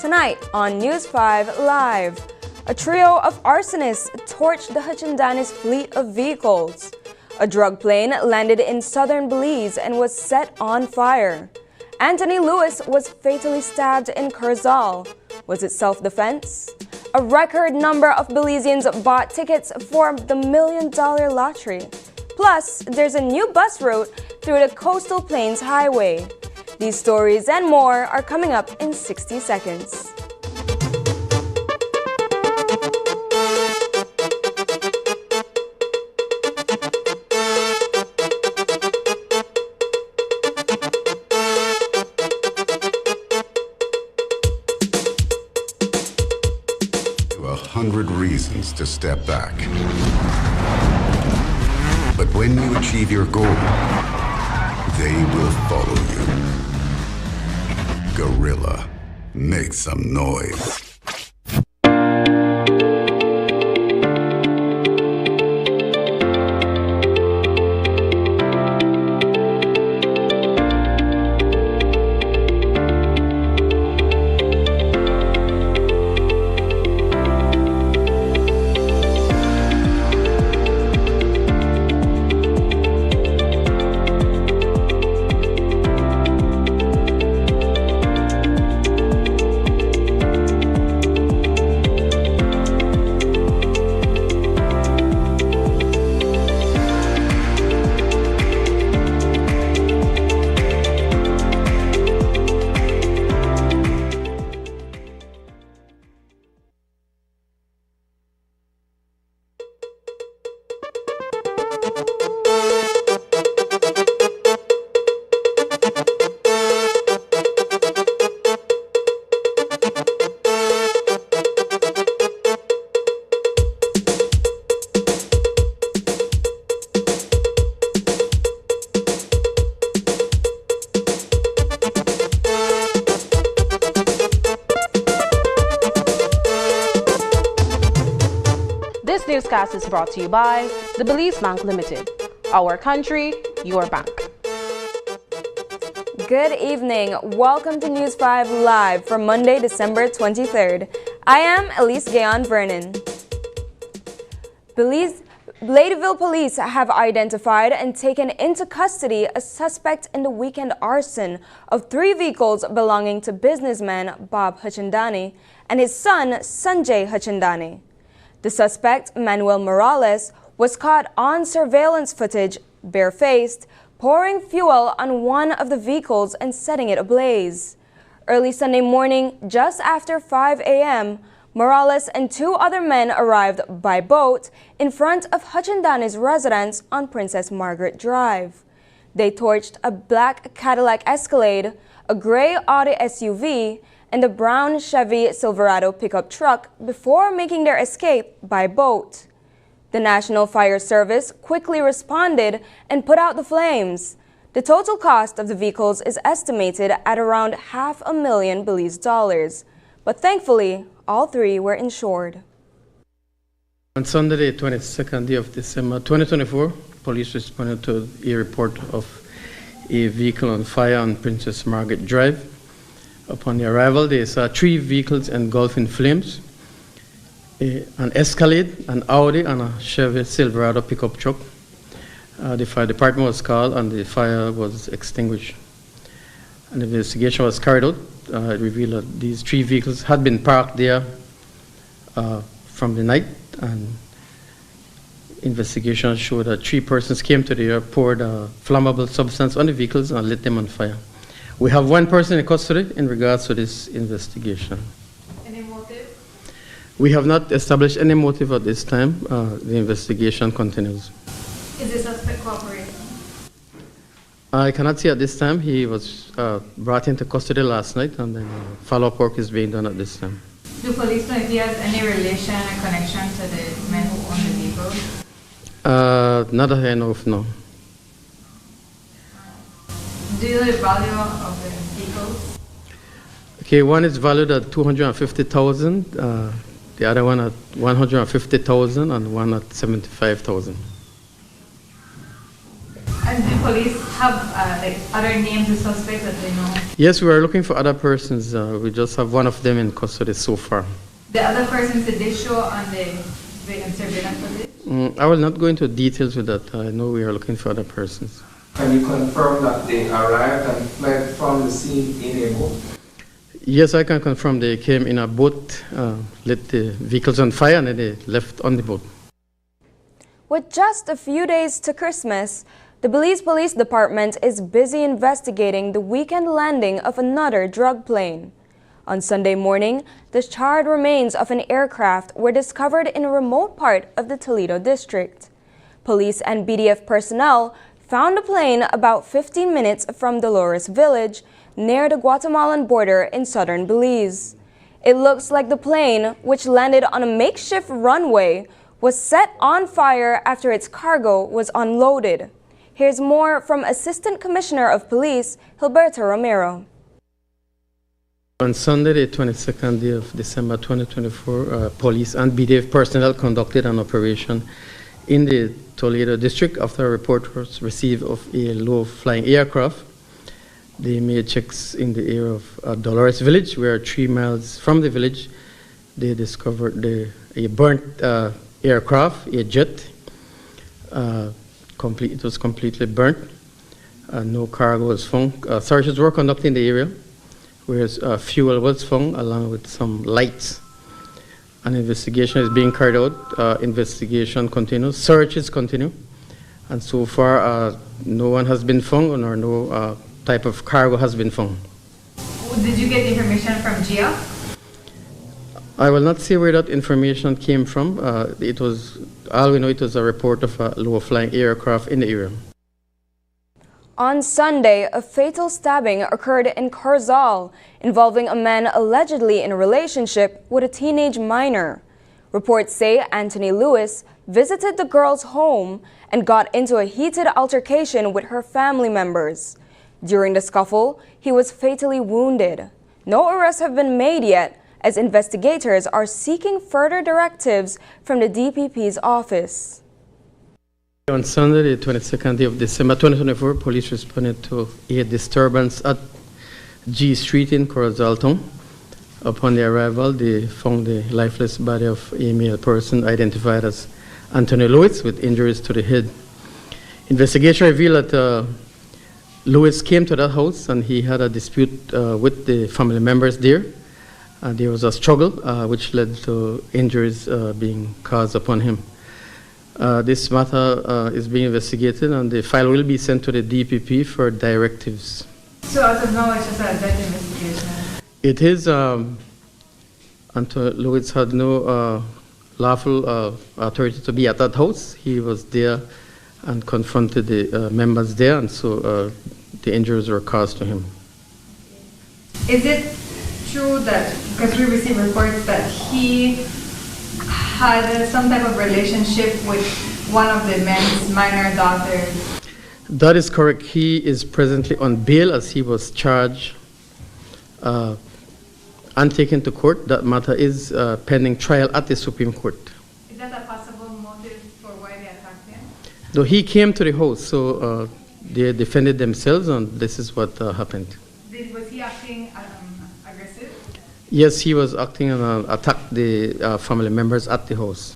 Tonight on News 5 Live, a trio of arsonists torched the Hachandani's fleet of vehicles. A drug plane landed in southern Belize and was set on fire. Anthony Lewis was fatally stabbed in Corozal. Was it self-defense? A record number of Belizeans bought tickets for the $1 million lottery. Plus, there's a new bus route through the Coastal Plains Highway. These stories and more are coming up in 60 seconds. There are 100 reasons to step back. But when you achieve your goal, they will follow you. Gorilla, make some noise. This newscast is brought to you by the Belize Bank Limited, Our country, your bank. Good evening. Welcome to News 5 Live for Monday, December 23rd. I am Elise Gayon Vernon. Bladeville police have identified and taken into custody a suspect in the weekend arson of 3 vehicles belonging to businessman Bob Huchandani and his son Sanjay Huchandani. The suspect, Manuel Morales, was caught on surveillance footage, barefaced, pouring fuel on one of the vehicles and setting it ablaze. Early Sunday morning, just after 5 a.m., Morales and 2 other men arrived by boat in front of Huchandani's residence on Princess Margaret Drive. They torched a black Cadillac Escalade, a gray Audi SUV, and a brown Chevy Silverado pickup truck before making their escape by boat. The National Fire Service quickly responded and put out the flames. The total cost of the vehicles is estimated at around $500,000 Belize dollars, but thankfully, all 3 were insured. On Sunday, the 22nd day of December 2024, police responded to a report of a vehicle on fire on Princess Margaret Drive. Upon the arrival, they saw 3 vehicles engulfed in flames, an Escalade, an Audi, and a Chevy Silverado pickup truck. The fire department was called and the fire was extinguished. An investigation was carried out. It revealed that these 3 vehicles had been parked there from the night, and investigation showed that 3 persons came to the area, poured a flammable substance on the vehicles and lit them on fire. We have 1 person in custody in regards to this investigation. Any motive? We have not established any motive at this time. The investigation continues. Is the suspect cooperating? I cannot say at this time. He was brought into custody last night, and then follow-up work is being done at this time. Do police know if he has any relation or connection to the men who own the vehicle? Not that I know of, no. Do you know the value of the vehicles? Okay, one is valued at $250,000, the other one at $150,000, and one at $75,000. And do police have other names of suspects that they know? Yes, we are looking for other persons. We just have 1 of them in custody so far. The other persons, did they show on the surveillance footage? I will not go into details with that. I know we are looking for other persons. Can you confirm that they arrived and fled from the scene in a boat? Yes, I can confirm they came in a boat, lit the vehicles on fire, and then they left on the boat. With just a few days to Christmas, the Belize Police Department is busy investigating the weekend landing of another drug plane. On Sunday morning, the charred remains of an aircraft were discovered in a remote part of the Toledo district. Police and BDF personnel found the plane about 15 minutes from Dolores Village, near the Guatemalan border in southern Belize. It looks like the plane, which landed on a makeshift runway, was set on fire after its cargo was unloaded. Here's more from Assistant Commissioner of Police, Gilberto Romero. On Sunday, the 22nd day of December 2024, police and BDF personnel conducted an operation in the Toledo district after a report was received of a low-flying aircraft. They made checks in the area of Dolores Village, where 3 miles from the village, they discovered a burnt aircraft, a jet. It was completely burnt. No cargo was found. Searches were conducted in the area, whereas fuel was found along with some lights. An investigation is being carried out. Investigation continues. Searches continue. And so far, no one has been found, or no type of cargo has been found. Did you get information from GIA? I will not say where that information came from. All we know, it was a report of a low-flying aircraft in the area. On Sunday, a fatal stabbing occurred in Corozal, involving a man allegedly in a relationship with a teenage minor. Reports say Anthony Lewis visited the girl's home and got into a heated altercation with her family members. During the scuffle, he was fatally wounded. No arrests have been made yet, as investigators are seeking further directives from the DPP's office. On Sunday, the 22nd day of December 2024, police responded to a disturbance at G Street in Corozal town. Upon their arrival, they found the lifeless body of a male person identified as Anthony Lewis with injuries to the head. Investigation revealed that Lewis came to that house and he had a dispute with the family members there. There was a struggle which led to injuries being caused upon him. This matter is being investigated and the file will be sent to the DPP for directives. So as of now, it's just a death investigation? It is, Anthony Lewis had no lawful authority to be at that house. He was there and confronted the members there, and so the injuries were caused to him. Is it true that, because we received reports that he had some type of relationship with one of the men's minor daughters? That is correct. He is presently on bail as he was charged and taken to court. That matter is pending trial at the Supreme Court. Is that a possible motive for why they attacked him? Though he came to the house, so they defended themselves, and this is what happened. Was he acting aggressive? Yes, he was acting and attacked the family members at the house.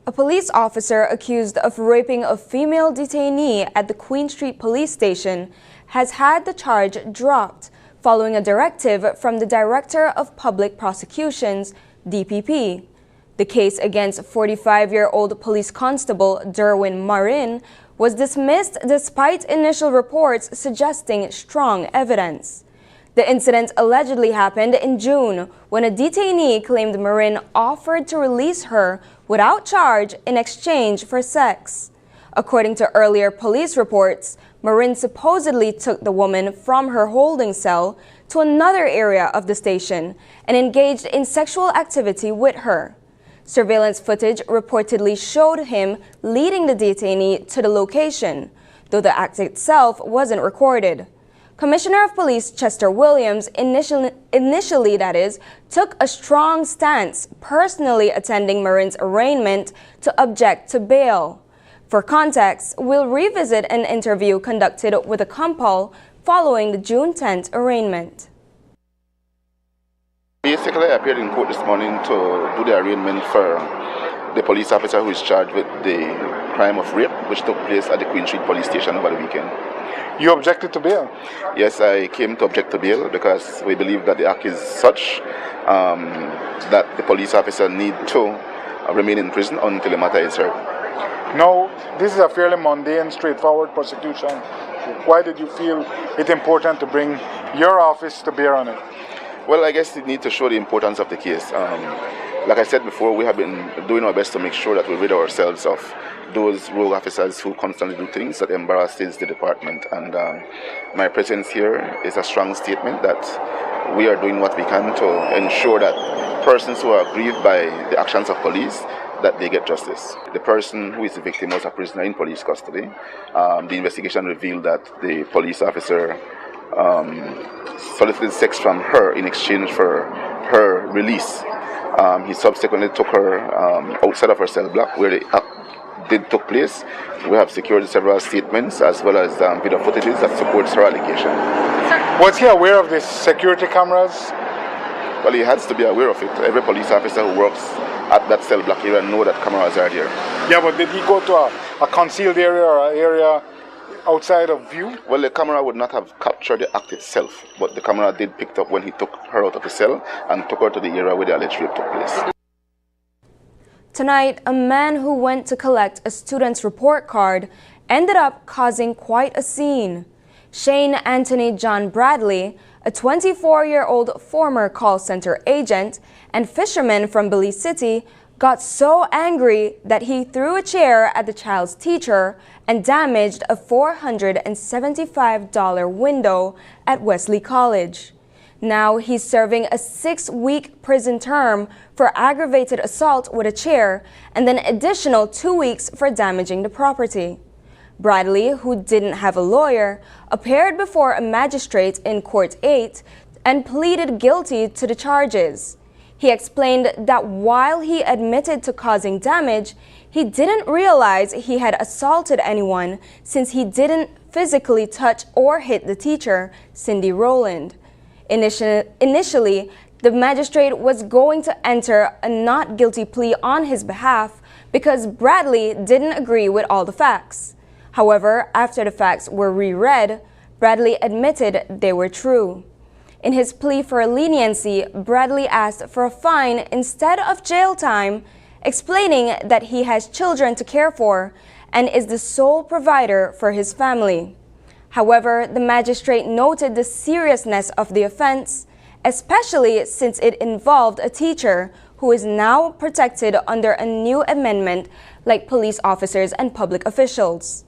A police officer accused of raping a female detainee at the Queen Street police station has had the charge dropped following a directive from the Director of Public Prosecutions, DPP. The case against 45-year-old police constable Derwin Marin was dismissed despite initial reports suggesting strong evidence. The incident allegedly happened in June when a detainee claimed Marin offered to release her without charge in exchange for sex. According to earlier police reports, Marin supposedly took the woman from her holding cell to another area of the station and engaged in sexual activity with her. Surveillance footage reportedly showed him leading the detainee to the location, though the act itself wasn't recorded. Commissioner of Police Chester Williams initially took a strong stance, personally attending Marin's arraignment to object to bail. For context, we'll revisit an interview conducted with a compal following the June 10th arraignment. Basically, I appeared in court this morning to do the arraignment for the police officer who is charged with the crime of rape, which took place at the Queen Street police station over the weekend. You objected to bail? Yes, I came to object to bail because we believe that the act is such that the police officer need to remain in prison until the matter is heard. No, this is a fairly mundane, straightforward prosecution. Why did you feel it important to bring your office to bear on it? Well, I guess we need to show the importance of the case. Like I said before, we have been doing our best to make sure that we rid ourselves of those rogue officers who constantly do things that embarrasses the department. And my presence here is a strong statement that we are doing what we can to ensure that persons who are aggrieved by the actions of police, that they get justice. The person who is the victim was a prisoner in police custody. The investigation revealed that the police officer solicited sex from her in exchange for her release. He subsequently took her outside of her cell block where the act did took place. We have secured several statements as well as video footages that supports her allegation. Was he aware of the security cameras? Well, he has to be aware of it. Every police officer who works at that cell block area know that cameras are there. Yeah, but did he go to a concealed area or an area outside of view? Well, the camera would not have captured the act itself, but the camera did pick up when he took her out of the cell and took her to the area where the alleged rape took place. Tonight, a man who went to collect a student's report card ended up causing quite a scene. Shane Anthony John Bradley, a 24-year-old former call center agent and fisherman from Belize City, got so angry that he threw a chair at the child's teacher and damaged a $475 window at Wesley College. Now he's serving a 6-week prison term for aggravated assault with a chair and then additional 2 weeks for damaging the property. Bradley, who didn't have a lawyer, appeared before a magistrate in Court 8 and pleaded guilty to the charges. He explained that while he admitted to causing damage, he didn't realize he had assaulted anyone since he didn't physically touch or hit the teacher, Cindy Rowland. Initially, the magistrate was going to enter a not guilty plea on his behalf because Bradley didn't agree with all the facts. However, after the facts were reread, Bradley admitted they were true. In his plea for leniency, Bradley asked for a fine instead of jail time, explaining that he has children to care for and is the sole provider for his family. However, the magistrate noted the seriousness of the offense, especially since it involved a teacher who is now protected under a new amendment like police officers and public officials.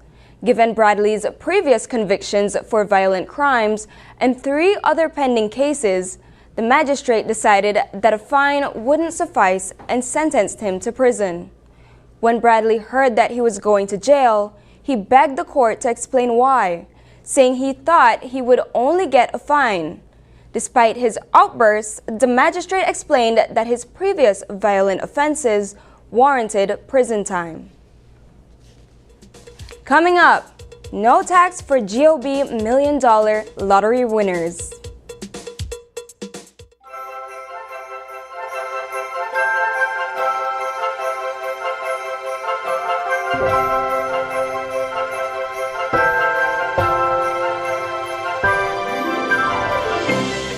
Given Bradley's previous convictions for violent crimes and 3 other pending cases, the magistrate decided that a fine wouldn't suffice and sentenced him to prison. When Bradley heard that he was going to jail, he begged the court to explain why, saying he thought he would only get a fine. Despite his outbursts, the magistrate explained that his previous violent offenses warranted prison time. Coming up, no tax for GOB $1 million lottery winners.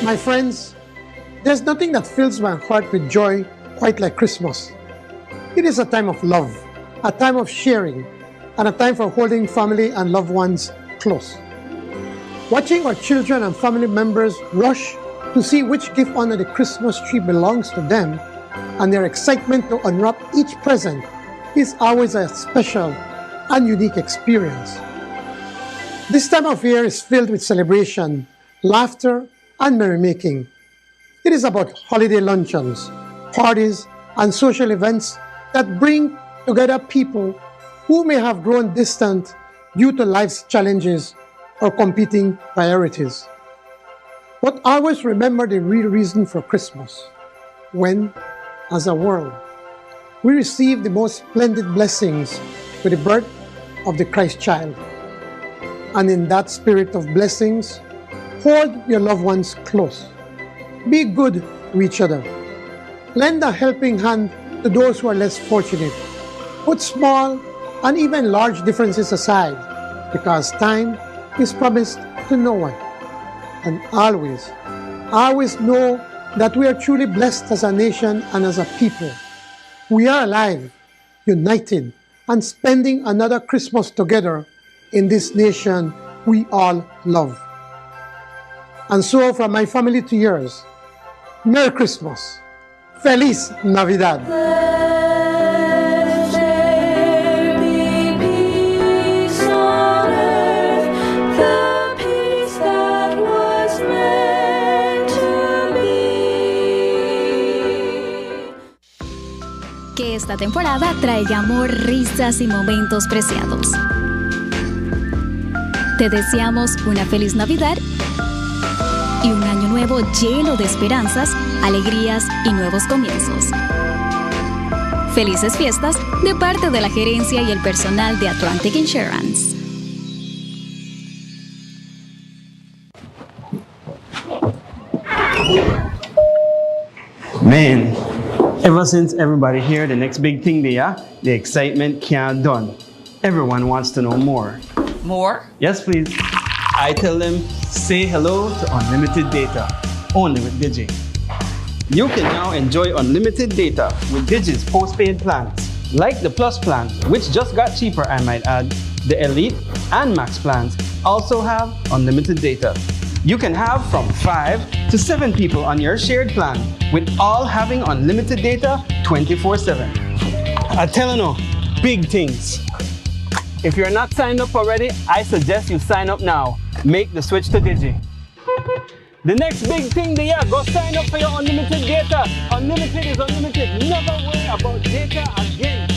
My friends, there's nothing that fills my heart with joy quite like Christmas. It is a time of love, a time of sharing, and a time for holding family and loved ones close. Watching our children and family members rush to see which gift under the Christmas tree belongs to them and their excitement to unwrap each present is always a special and unique experience. This time of year is filled with celebration, laughter, and merrymaking. It is about holiday luncheons, parties, and social events that bring together people who may have grown distant due to life's challenges or competing priorities. But always remember the real reason for Christmas, when, as a world, we receive the most splendid blessings with the birth of the Christ child. And in that spirit of blessings, hold your loved ones close. Be good to each other. Lend a helping hand to those who are less fortunate. Put small and even large differences aside, because time is promised to no one. And always know that we are truly blessed as a nation and as a people. We are alive, united, and spending another Christmas together in this nation we all love. And so, from my family to yours, Merry Christmas, Feliz Navidad. Que esta temporada traiga amor, risas y momentos preciados. Te deseamos una feliz Navidad y un año nuevo lleno de esperanzas, alegrías y nuevos comienzos. Felices fiestas de parte de la gerencia y el personal de Atlantic Insurance. Man, ever since everybody here, the next big thing there, the excitement can't done. Everyone wants to know more. More? Yes, please. I tell them, say hello to unlimited data, only with Digi. You can now enjoy unlimited data with Digi's postpaid plans, like the Plus plan, which just got cheaper, I might add. The Elite and Max plans also have unlimited data. You can have from 5 to 7 people on your shared plan, with all having unlimited data 24/7. I tell you, big things. If you're not signed up already, I suggest you sign up now. Make the switch to Digi. The next big thing there, go sign up for your unlimited data. Unlimited is unlimited. Never worry about data again.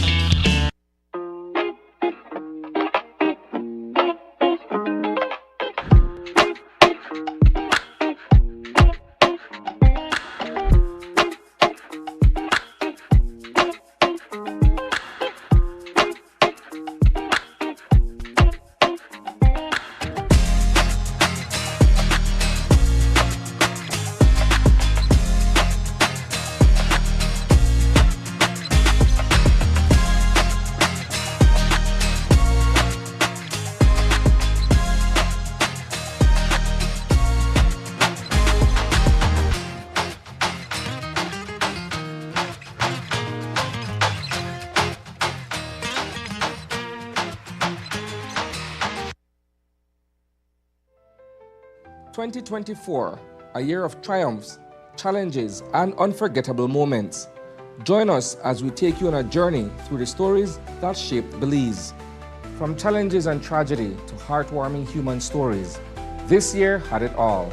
2024, a year of triumphs, challenges, and unforgettable moments. Join us as we take you on a journey through the stories that shaped Belize. From challenges and tragedy to heartwarming human stories, this year had it all.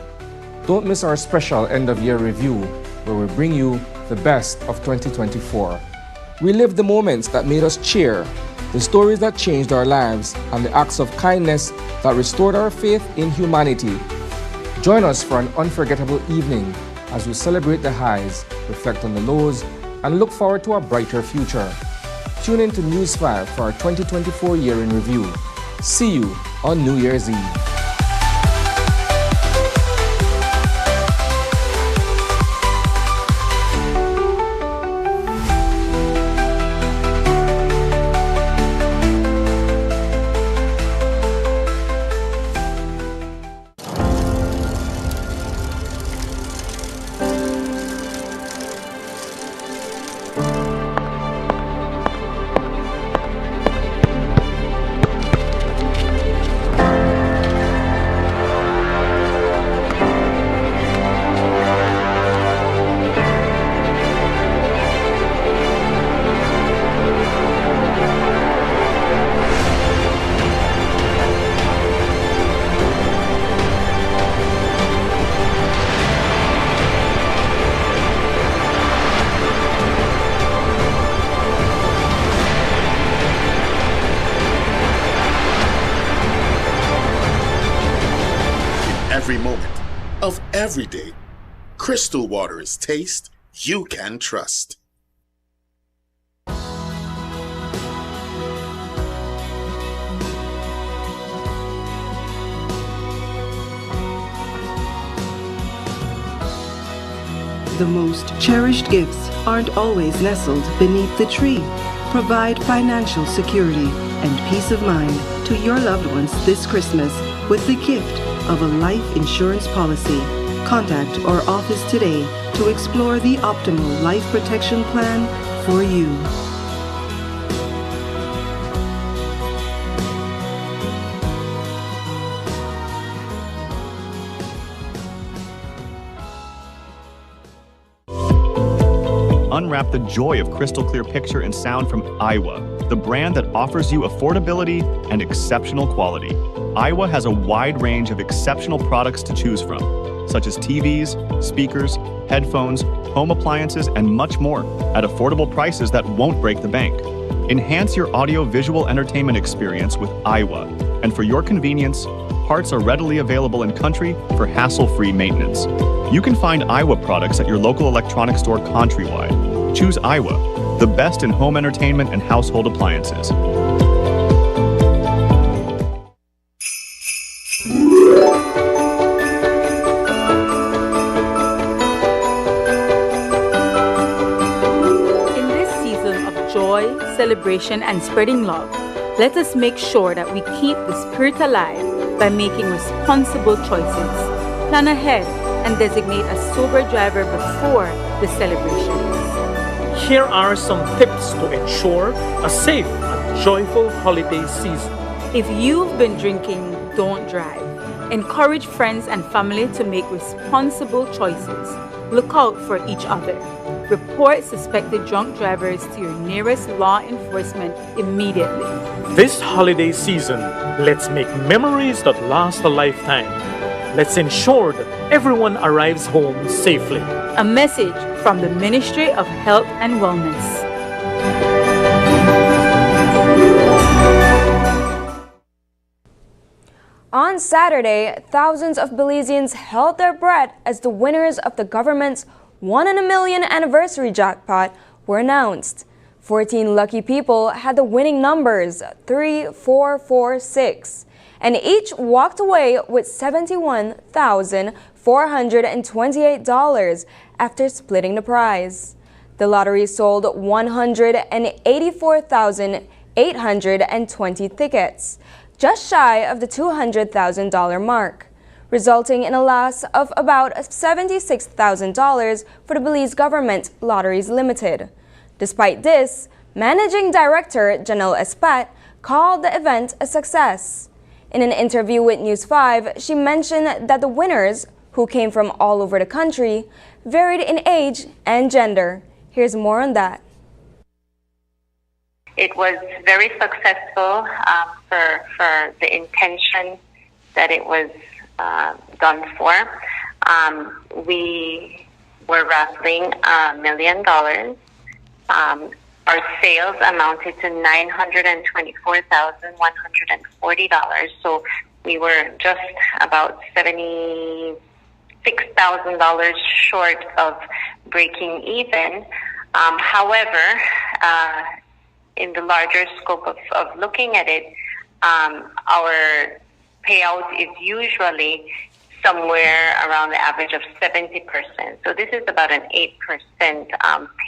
Don't miss our special end-of-year review, where we bring you the best of 2024. Relive the moments that made us cheer, the stories that changed our lives, and the acts of kindness that restored our faith in humanity. Join us for an unforgettable evening as we celebrate the highs, reflect on the lows, and look forward to a brighter future. Tune in to News 5 for our 2024 year in review. See you on New Year's Eve. Every moment of every day, crystal water is taste you can trust. The most cherished gifts aren't always nestled beneath the tree. Provide financial security and peace of mind to your loved ones this Christmas with the gift of a life insurance policy. Contact our office today to explore the optimal life protection plan for you. Unwrap the joy of crystal clear picture and sound from Iowa, the brand that offers you affordability and exceptional quality. Iowa has a wide range of exceptional products to choose from, such as TVs, speakers, headphones, home appliances, and much more at affordable prices that won't break the bank. Enhance your audio-visual entertainment experience with Iowa, and for your convenience, parts are readily available in country for hassle-free maintenance. You can find Iowa products at your local electronics store countrywide. Choose Iowa, the best in home entertainment and household appliances. In this season of joy, celebration, and spreading love, let us make sure that we keep the spirit alive by making responsible choices. Plan ahead and designate a sober driver before the celebrations. Here are some tips to ensure a safe and joyful holiday season. If you've been drinking, don't drive. Encourage friends and family to make responsible choices. Look out for each other. Report suspected drunk drivers to your nearest law enforcement immediately. This holiday season, let's make memories that last a lifetime. Let's ensure that everyone arrives home safely. A message from the Ministry of Health and Wellness. On Saturday, thousands of Belizeans held their breath as the winners of the government's 1 in a million anniversary jackpot were announced. 14 lucky people had the winning numbers 3, 4, 4, 6, and each walked away with $71,428 after splitting the prize. The lottery sold 184,820 tickets, just shy of the $200,000 mark, resulting in a loss of about $76,000 for the Belize Government Lotteries Limited. Despite this, Managing Director Janelle Espat called the event a success. In an interview with News 5, she mentioned that the winners, who came from all over the country, varied in age and gender. Here's more on that. It was very successful for the intention that it was done for. We were raffling $1 million. Our sales amounted to $924,140. So we were just about $76,000 short of breaking even. However, in the larger scope of looking at it, our payout is usually somewhere around the average of 70%. So this is about an 8%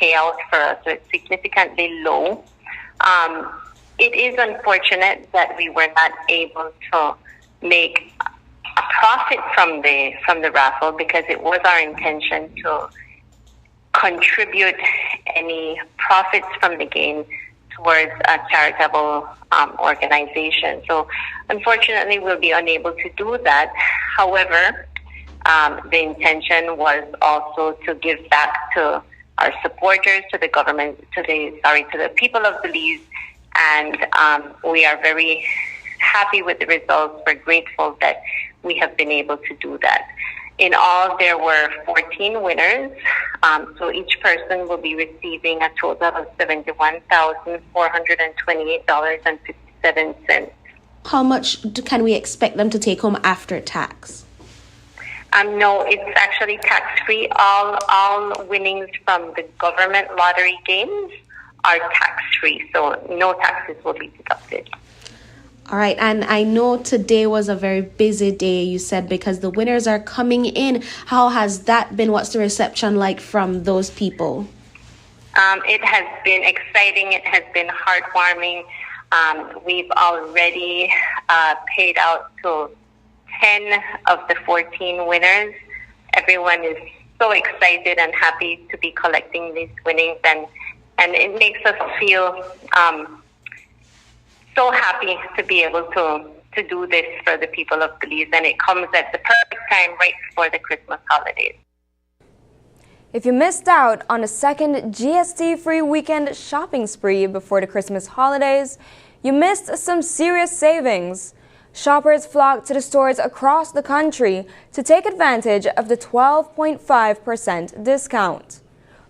payout for us, so it's significantly low. It is unfortunate that we were not able to make a profit from the raffle, because it was our intention to contribute any profits from the game towards a charitable organization. So unfortunately, we'll be unable to do that. However, the intention was also to give back to our supporters, to the government, to the people of Belize, and we are very happy with the results. We're grateful that we have been able to do that. In all, there were 14 winners, so each person will be receiving a total of $71,428.57. How much can we expect them to take home after tax? No, it's actually tax-free. All winnings from the government lottery games are tax-free, so no taxes will be deducted. All right, and I know today was a very busy day, you said, because the winners are coming in. How has that been? What's the reception like from those people? It has been exciting. It has been heartwarming. We've already paid out to 10 of the 14 winners. Everyone is so excited and happy to be collecting these winnings, and it makes us feel so happy to be able to do this for the people of Belize, and it comes at the perfect time right before the Christmas holidays. If you missed out on a second GST-free weekend shopping spree before the Christmas holidays, you missed some serious savings. Shoppers flocked to the stores across the country to take advantage of the 12.5% discount.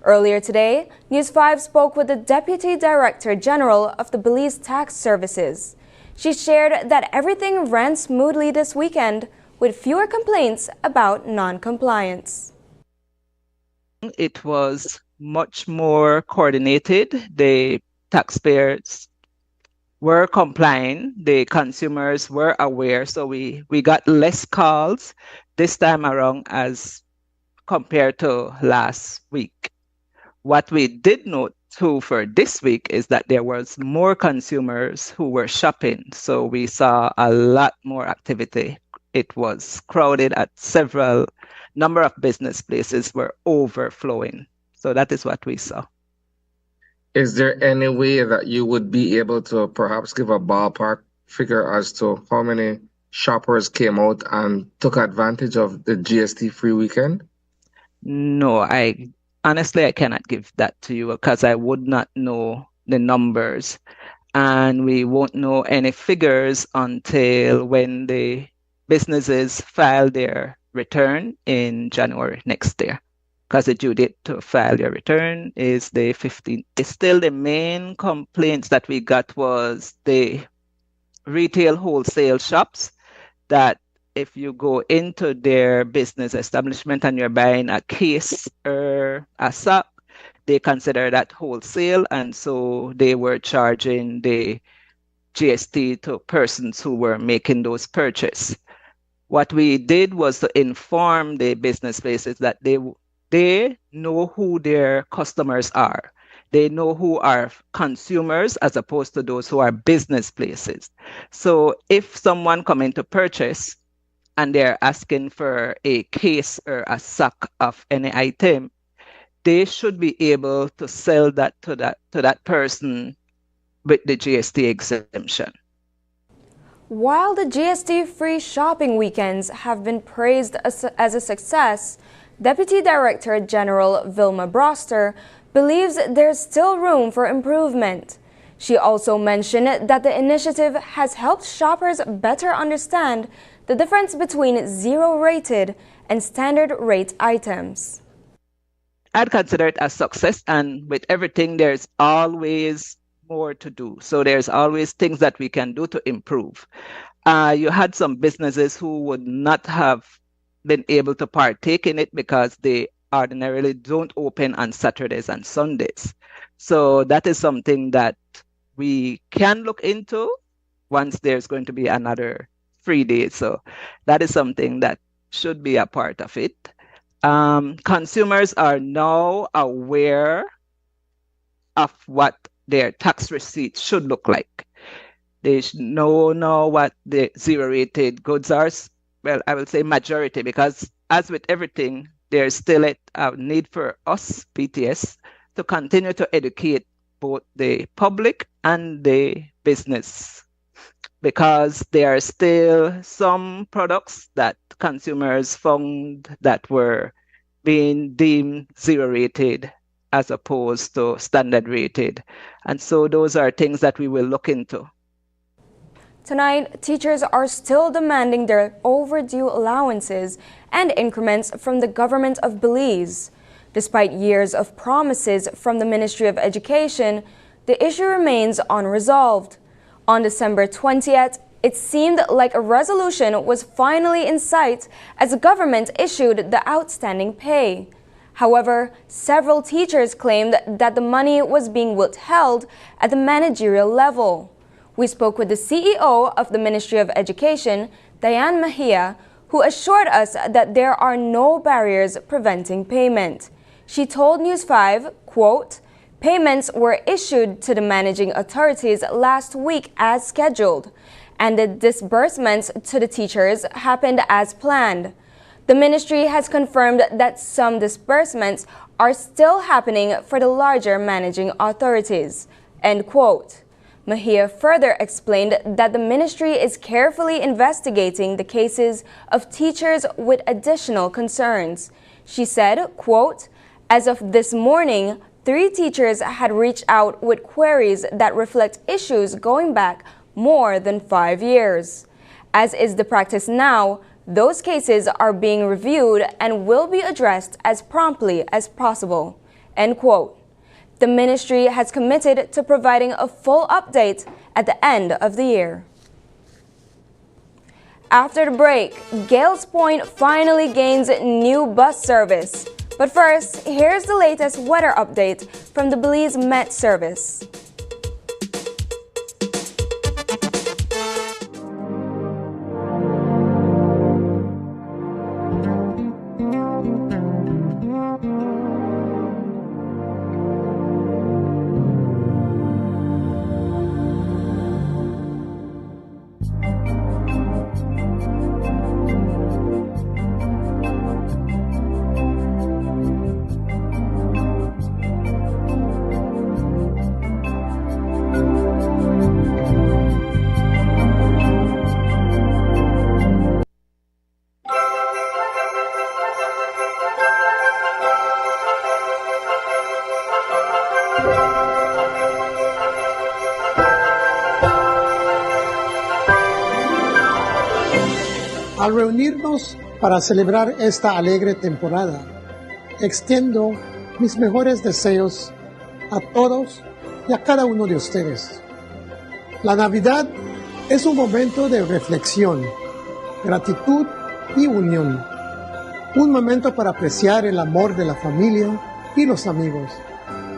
Earlier today, News 5 spoke with the Deputy Director General of the Belize Tax Services. She shared that everything ran smoothly this weekend, with fewer complaints about non-compliance. It was much more coordinated. The taxpayers were complying. The consumers were aware. So we got less calls this time around as compared to last week. What we did note too for this week is that there was more consumers who were shopping. So we saw a lot more activity. It was crowded at several number of business places were overflowing. So that is what we saw. Is there any way that you would be able to perhaps give a ballpark figure as to how many shoppers came out and took advantage of the GST-free weekend? No, honestly, I cannot give that to you because I would not know the numbers, and we won't know any figures until when the businesses file their return in January next year, because the due date to file your return is the 15th. Still, the main complaints that we got was the retail wholesale shops, that if you go into their business establishment and you're buying a case or a sack, they consider that wholesale, and so they were charging the GST to persons who were making those purchases. What we did was to inform the business places that they know who their customers are. They know who are consumers as opposed to those who are business places. So if someone come in to purchase and they're asking for a case or a sack of any item, they should be able to sell that to that person with the GST exemption. While the GST-free shopping weekends have been praised as a success, Deputy Director General Vilma Broster believes there's still room for improvement. She also mentioned that the initiative has helped shoppers better understand the difference between zero-rated and standard-rate items. I'd consider it a success, and with everything, there's always more to do. So there's always things that we can do to improve. You had some businesses who would not have been able to partake in it because they ordinarily don't open on Saturdays and Sundays. So that is something that we can look into once there's going to be another free day. So that is something that should be a part of it. Consumers are now aware of what their tax receipts should look like. They know now what the zero-rated goods are. Well, I will say majority, because as with everything, there's still a need for us, PTS, to continue to educate both the public and the business, because there are still some products that consumers found that were being deemed zero-rated as opposed to standard rated. And so those are things that we will look into. Tonight, teachers are still demanding their overdue allowances and increments from the government of Belize. Despite years of promises from the Ministry of Education, the issue remains unresolved. On December 20th, it seemed like a resolution was finally in sight as the government issued the outstanding pay. However, several teachers claimed that the money was being withheld at the managerial level. We spoke with the CEO of the Ministry of Education, Diane Mejia, who assured us that there are no barriers preventing payment. She told News 5, quote, "Payments were issued to the managing authorities last week as scheduled, and the disbursements to the teachers happened as planned. The ministry has confirmed that some disbursements are still happening for the larger managing authorities." End quote. Mejia further explained that the ministry is carefully investigating the cases of teachers with additional concerns. She said, quote, "As of this morning, 3 teachers had reached out with queries that reflect issues going back more than 5 years. As is the practice now, those cases are being reviewed and will be addressed as promptly as possible." End quote. The ministry has committed to providing a full update at the end of the year. After the break, Gales Point finally gains new bus service. But first, here's the latest weather update from the Belize Met Service. Al reunirnos para celebrar esta alegre temporada, extiendo mis mejores deseos a todos y a cada uno de ustedes. La Navidad es un momento de reflexión, gratitud y unión. Un momento para apreciar el amor de la familia y los amigos,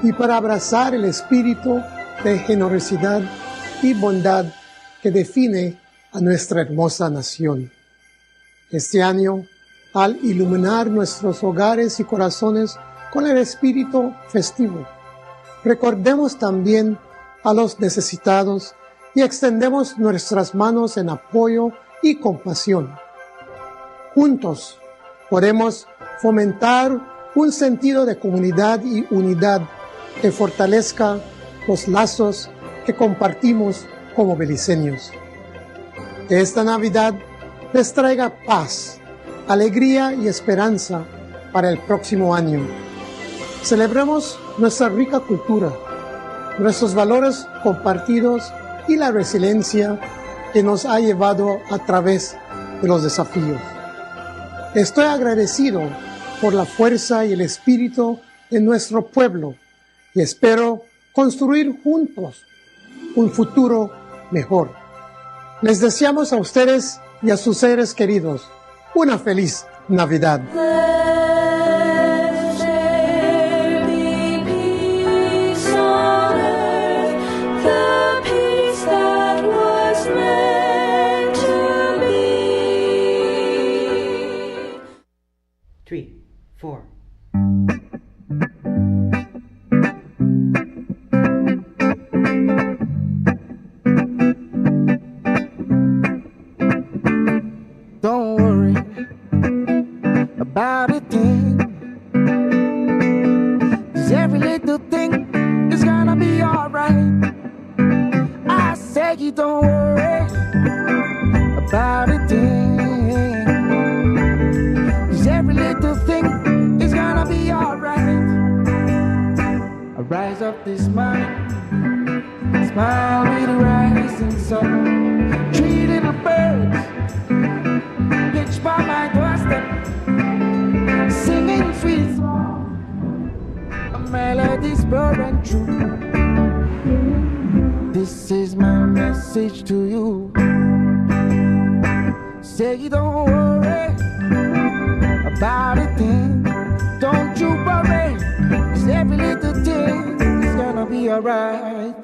y para abrazar el espíritu de generosidad y bondad que define a nuestra hermosa nación. Este año, al iluminar nuestros hogares y corazones con el espíritu festivo, recordemos también a los necesitados y extendemos nuestras manos en apoyo y compasión. Juntos podemos fomentar un sentido de comunidad y unidad que fortalezca los lazos que compartimos como beliceños. Que esta Navidad les traiga paz, alegría y esperanza para el próximo año. Celebremos nuestra rica cultura, nuestros valores compartidos y la resiliencia que nos ha llevado a través de los desafíos. Estoy agradecido por la fuerza y el espíritu de nuestro pueblo y espero construir juntos un futuro mejor. Les deseamos a ustedes y a sus seres queridos una feliz Navidad. Don't worry about a thing, 'cause every little thing is gonna be alright. I say you don't worry about a thing, 'cause every little thing is gonna be alright. I rise up this morning, smile with the rising sun, 3 little birds by my doorstep, singing sweet song, a melody's pure and true. This is my message to you. Say don't worry about a thing, don't you worry, 'cause every little thing is gonna be alright.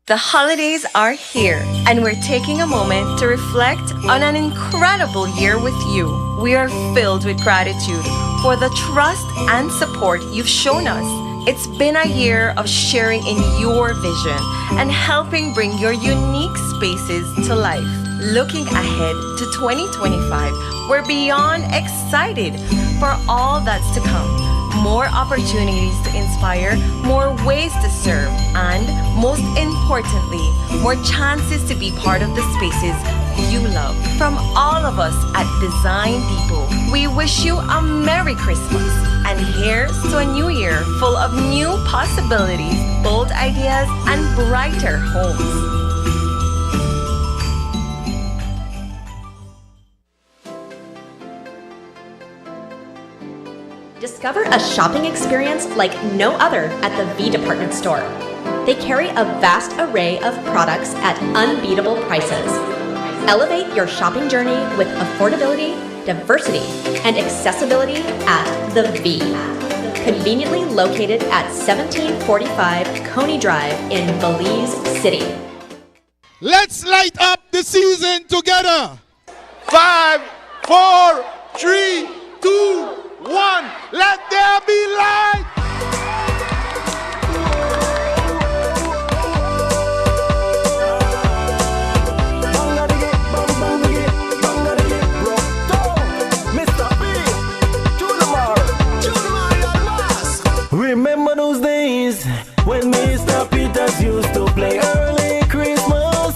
The holidays are here, and we're taking a moment to reflect on an incredible year with you. We are filled with gratitude for the trust and support you've shown us. It's been a year of sharing in your vision and helping bring your unique spaces to life. Looking ahead to 2025, we're beyond excited for all that's to come. More opportunities to inspire, more ways to serve, and most importantly, more chances to be part of the spaces you love. From all of us at Design Depot, we wish you a Merry Christmas. And here's to a new year full of new possibilities, bold ideas, and brighter homes. Discover a shopping experience like no other at the V Department Store. They carry a vast array of products at unbeatable prices. Elevate your shopping journey with affordability, diversity, and accessibility at the V. Conveniently located at 1745 Coney Drive in Belize City. Let's light up the season together. 5, 4, 3, 2, 1. Let there be light. Remember those days when Mr. Peters used to play early Christmas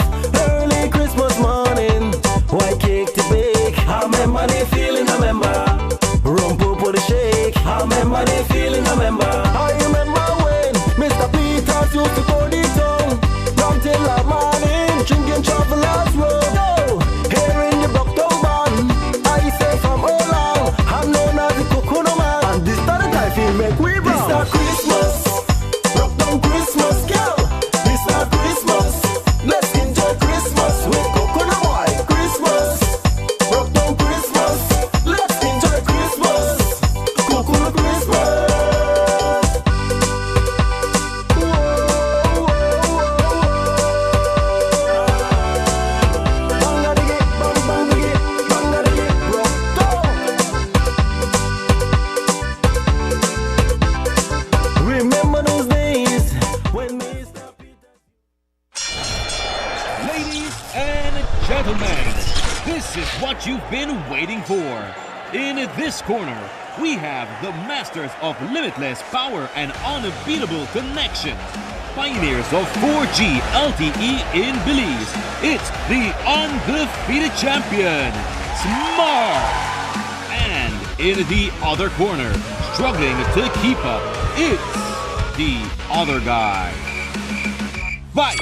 morning, white cake to bake. I remember the feeling, I remember rum for the shake. I remember the feeling, I remember. I remember when Mr. Peters used to go the town, down till the morning, drinking travelers road. Oh, here in the Bucktown band, I say from all along, I'm known as the Coconut Man, and this time I feel make we This is what you've been waiting for. In this corner, we have the masters of limitless power and unbeatable connection. Pioneers of 4G LTE in Belize. It's the undefeated champion, Smart. And in the other corner, struggling to keep up, it's the other guy. Fight!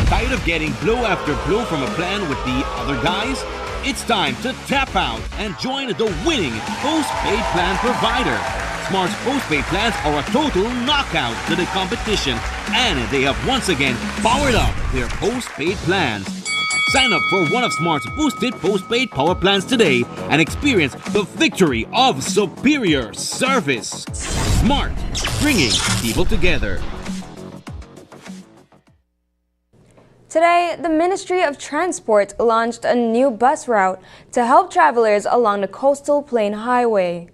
Tired of getting blow after blow from a plan with the other guys? It's time to tap out and join the winning postpaid plan provider. Smart's postpaid plans are a total knockout to the competition, and they have once again powered up their postpaid plans. Sign up for one of Smart's boosted postpaid power plans today and experience the victory of superior service. Smart, bringing people together. Today, the Ministry of Transport launched a new bus route to help travelers along the Coastal Plain Highway.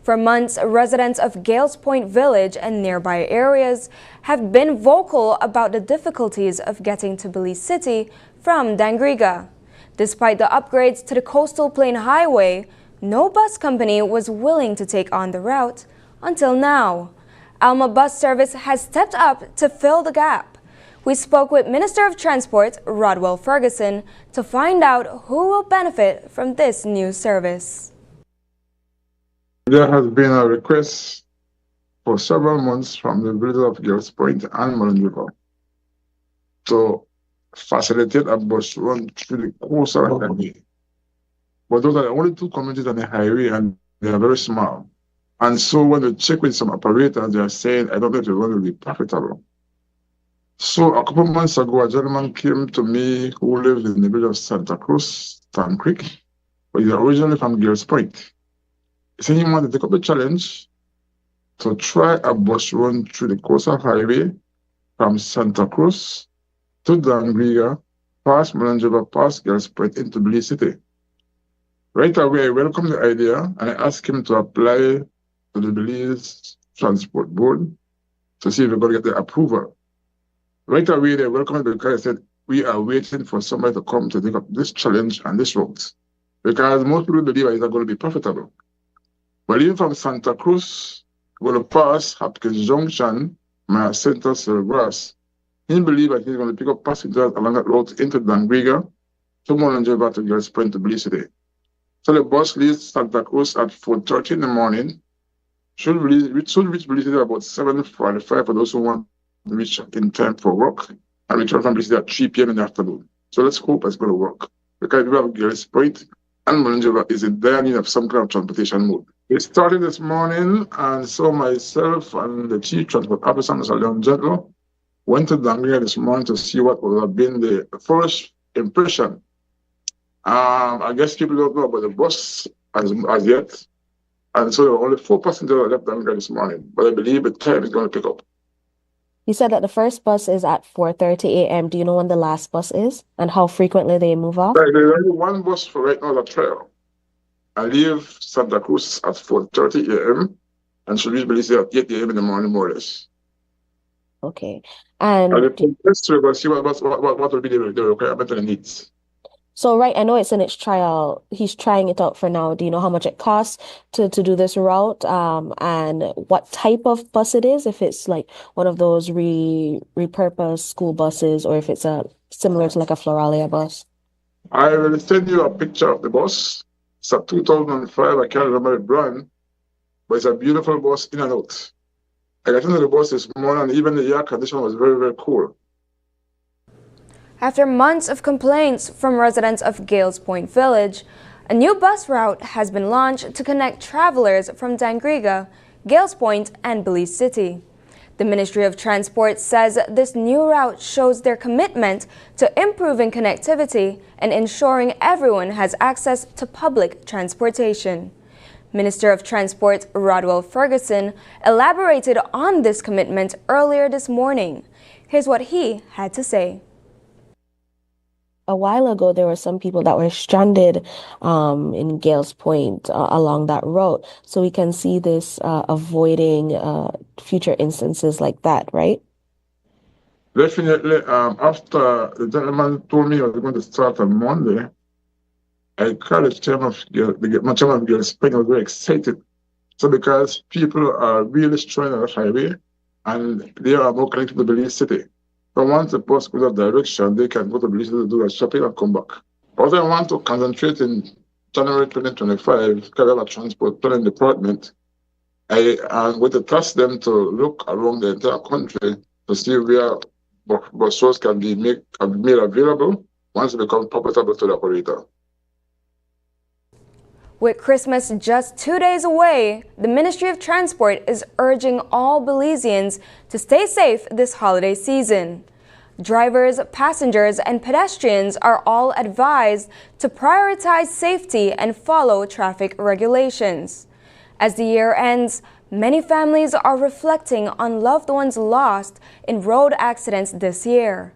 For months, residents of Gales Point Village and nearby areas have been vocal about the difficulties of getting to Belize City from Dangriga. Despite the upgrades to the Coastal Plain Highway, no bus company was willing to take on the route until now. Alma Bus Service has stepped up to fill the gap. We spoke with Minister of Transport, Rodwell Ferguson, to find out who will benefit from this new service. There has been a request for several months from the village of Gales Point and Mullen River to facilitate a bus run through the coastal highway. But those are the only two communities on the highway, and they are very small. And so when we check with some operators, they are saying, I don't know if the run will be profitable. So a couple months ago, a gentleman came to me who lives in the village of Santa Cruz, Tan Creek, but he's originally from Gales Point. He said he wanted to take up the challenge to try a bus run through the coastal highway from Santa Cruz to Dangriga, past Mullen River, past Gales Point into Belize City. Right away, I welcomed the idea and I asked him to apply to the Belize Transport Board to see if we're going to get the approval. Right away, they welcomed me because I said, we are waiting for somebody to come to take up this challenge and this route. Because most people believe it's not going to be profitable. But even from Santa Cruz, we're going to pass Hopkins Junction, my Center Silvergrass. He believes that he's going to pick up passengers along that route into Dangriga, to Mullen River to Gales Point to Belize City. So the bus leaves Santa Cruz at 4:30 in the morning. Should reach Belize City about 7:45 for those who want to reach in time for work, and return from Belize City at 3 p.m. in the afternoon. So let's hope it's going to work. Because we have Gales Point and Mullen River is in dire need of some kind of transportation mode. It started this morning, and so myself and the Chief Transport Officer, Mr. Leon Gentler, went to Dangriga this morning to see what would have been the first impression. I guess people don't know about the bus as yet. And so there were only 4 passengers that left Dangriga this morning. But I believe the time is going to pick up. You said that the first bus is at 4:30 a.m. Do you know when the last bus is and how frequently they move off? Right, there's only one bus for right now, the trial. I leave Santa Cruz at 4:30 a.m. and should reach Belize at 8 a.m. in the morning, more or less. Okay. And let's see what will be the requirement and the needs. so, right, I know it's in its trial. He's trying it out for now. Do you know how much it costs to do this route, and what type of bus it is? If it's like one of those repurposed school buses, or if it's similar to like a Floralia bus? I will send you a picture of the bus. It's a 2005. I can't remember the brand, but it's a beautiful bus in and out. I got into the bus this morning, and even the air condition was very, very cool. After months of complaints from residents of Gales Point Village, a new bus route has been launched to connect travelers from Dangriga, Gales Point, and Belize City. The Ministry of Transport says this new route shows their commitment to improving connectivity and ensuring everyone has access to public transportation. Minister of Transport Rodwell Ferguson elaborated on this commitment earlier this morning. Here's what he had to say. a while ago, there were some people that were stranded in Gales Point along that route. So we can see this avoiding future instances like that, right? Definitely. After the gentleman told me I was going to start on Monday, I called the chairman of Gales Point. I was very excited. So because people are really strong on the highway and they are more connected to Belize City. So once the bus goes that direction, they can go to Belize City to do a shopping and come back. But I want to concentrate in January 2025, because I have a transport planning department. I am going to task them to look around the entire country to see where bus routes can be made available once it becomes profitable to the operator. With Christmas just 2 days away, the Ministry of Transport is urging all Belizeans to stay safe this holiday season. Drivers, passengers, and pedestrians are all advised to prioritize safety and follow traffic regulations. As the year ends, many families are reflecting on loved ones lost in road accidents this year.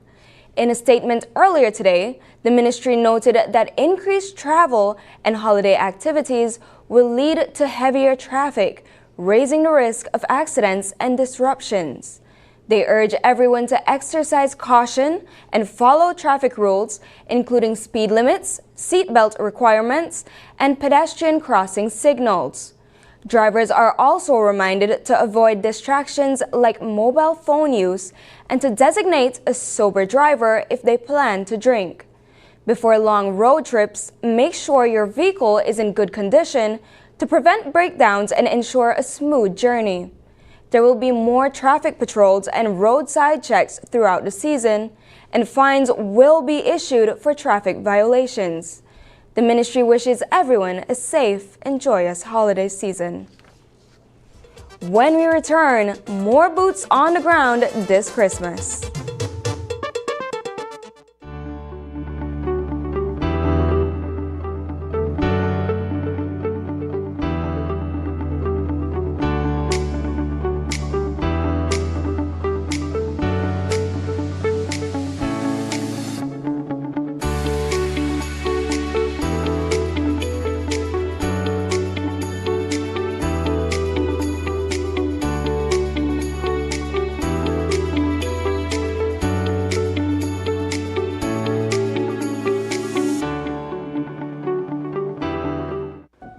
In a statement earlier today, the ministry noted that increased travel and holiday activities will lead to heavier traffic, raising the risk of accidents and disruptions. They urge everyone to exercise caution and follow traffic rules, including speed limits, seatbelt requirements, and pedestrian crossing signals. Drivers are also reminded to avoid distractions like mobile phone use and to designate a sober driver if they plan to drink. Before long road trips, make sure your vehicle is in good condition to prevent breakdowns and ensure a smooth journey. There will be more traffic patrols and roadside checks throughout the season, and fines will be issued for traffic violations. The ministry wishes everyone a safe and joyous holiday season. When we return, more boots on the ground this Christmas.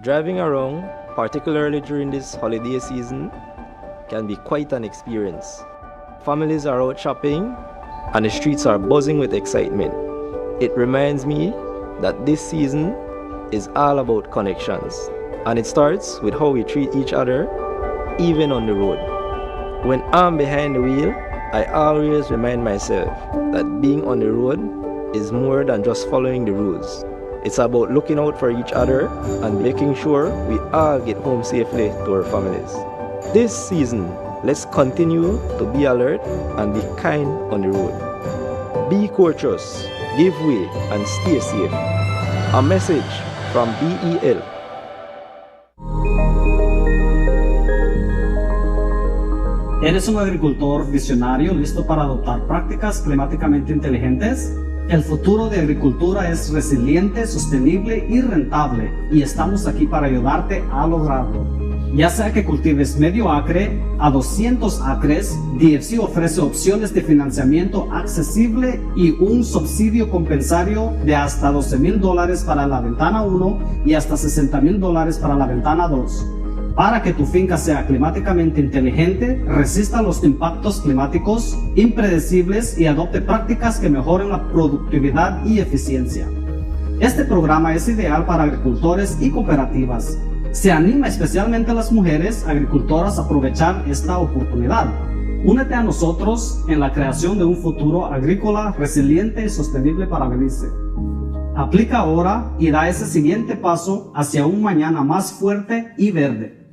Driving around, particularly during this holiday season, can be quite an experience. Families are out shopping and the streets are buzzing with excitement. It reminds me that this season is all about connections, and it starts with how we treat each other, even on the road. When I'm behind the wheel, I always remind myself that being on the road is more than just following the rules. It's about looking out for each other and making sure we all get home safely to our families. This season, let's continue to be alert and be kind on the road. Be courteous, give way, and stay safe. A message from BEL. ¿Eres un agricultor visionario listo para adoptar prácticas climáticamente inteligentes? El futuro de agricultura es resiliente, sostenible y rentable, y estamos aquí para ayudarte a lograrlo. Ya sea que cultives medio acre a 200 acres, DFC ofrece opciones de financiamiento accesible y un subsidio compensario de hasta $12,000 para la ventana 1 y hasta $60,000 para la ventana 2. Para que tu finca sea climáticamente inteligente, resista los impactos climáticos impredecibles y adopte prácticas que mejoren la productividad y eficiencia. Este programa es ideal para agricultores y cooperativas. Se anima especialmente a las mujeres agricultoras a aprovechar esta oportunidad. Únete a nosotros en la creación de un futuro agrícola resiliente y sostenible para Belice. Aplica ahora y da ese siguiente paso hacia un mañana más fuerte y verde.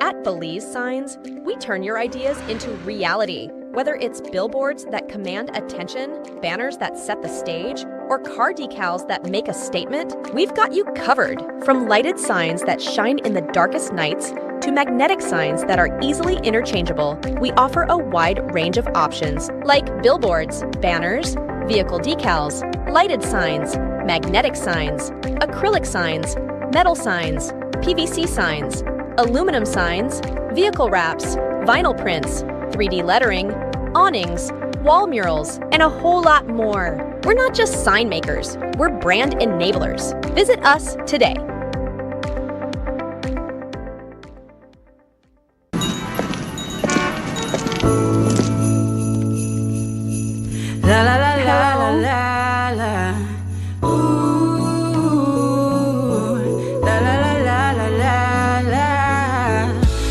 At Belize Signs, we turn your ideas into reality. Whether it's billboards that command attention, banners that set the stage, or car decals that make a statement, we've got you covered. From lighted signs that shine in the darkest nights to magnetic signs that are easily interchangeable, we offer a wide range of options like billboards, banners, vehicle decals, lighted signs, magnetic signs, acrylic signs, metal signs, PVC signs, aluminum signs, vehicle wraps, vinyl prints, 3D lettering, awnings, wall murals, and a whole lot more. We're not just sign makers, we're brand enablers. Visit us today. La la la la la la la. Ooh, la la la la la la la.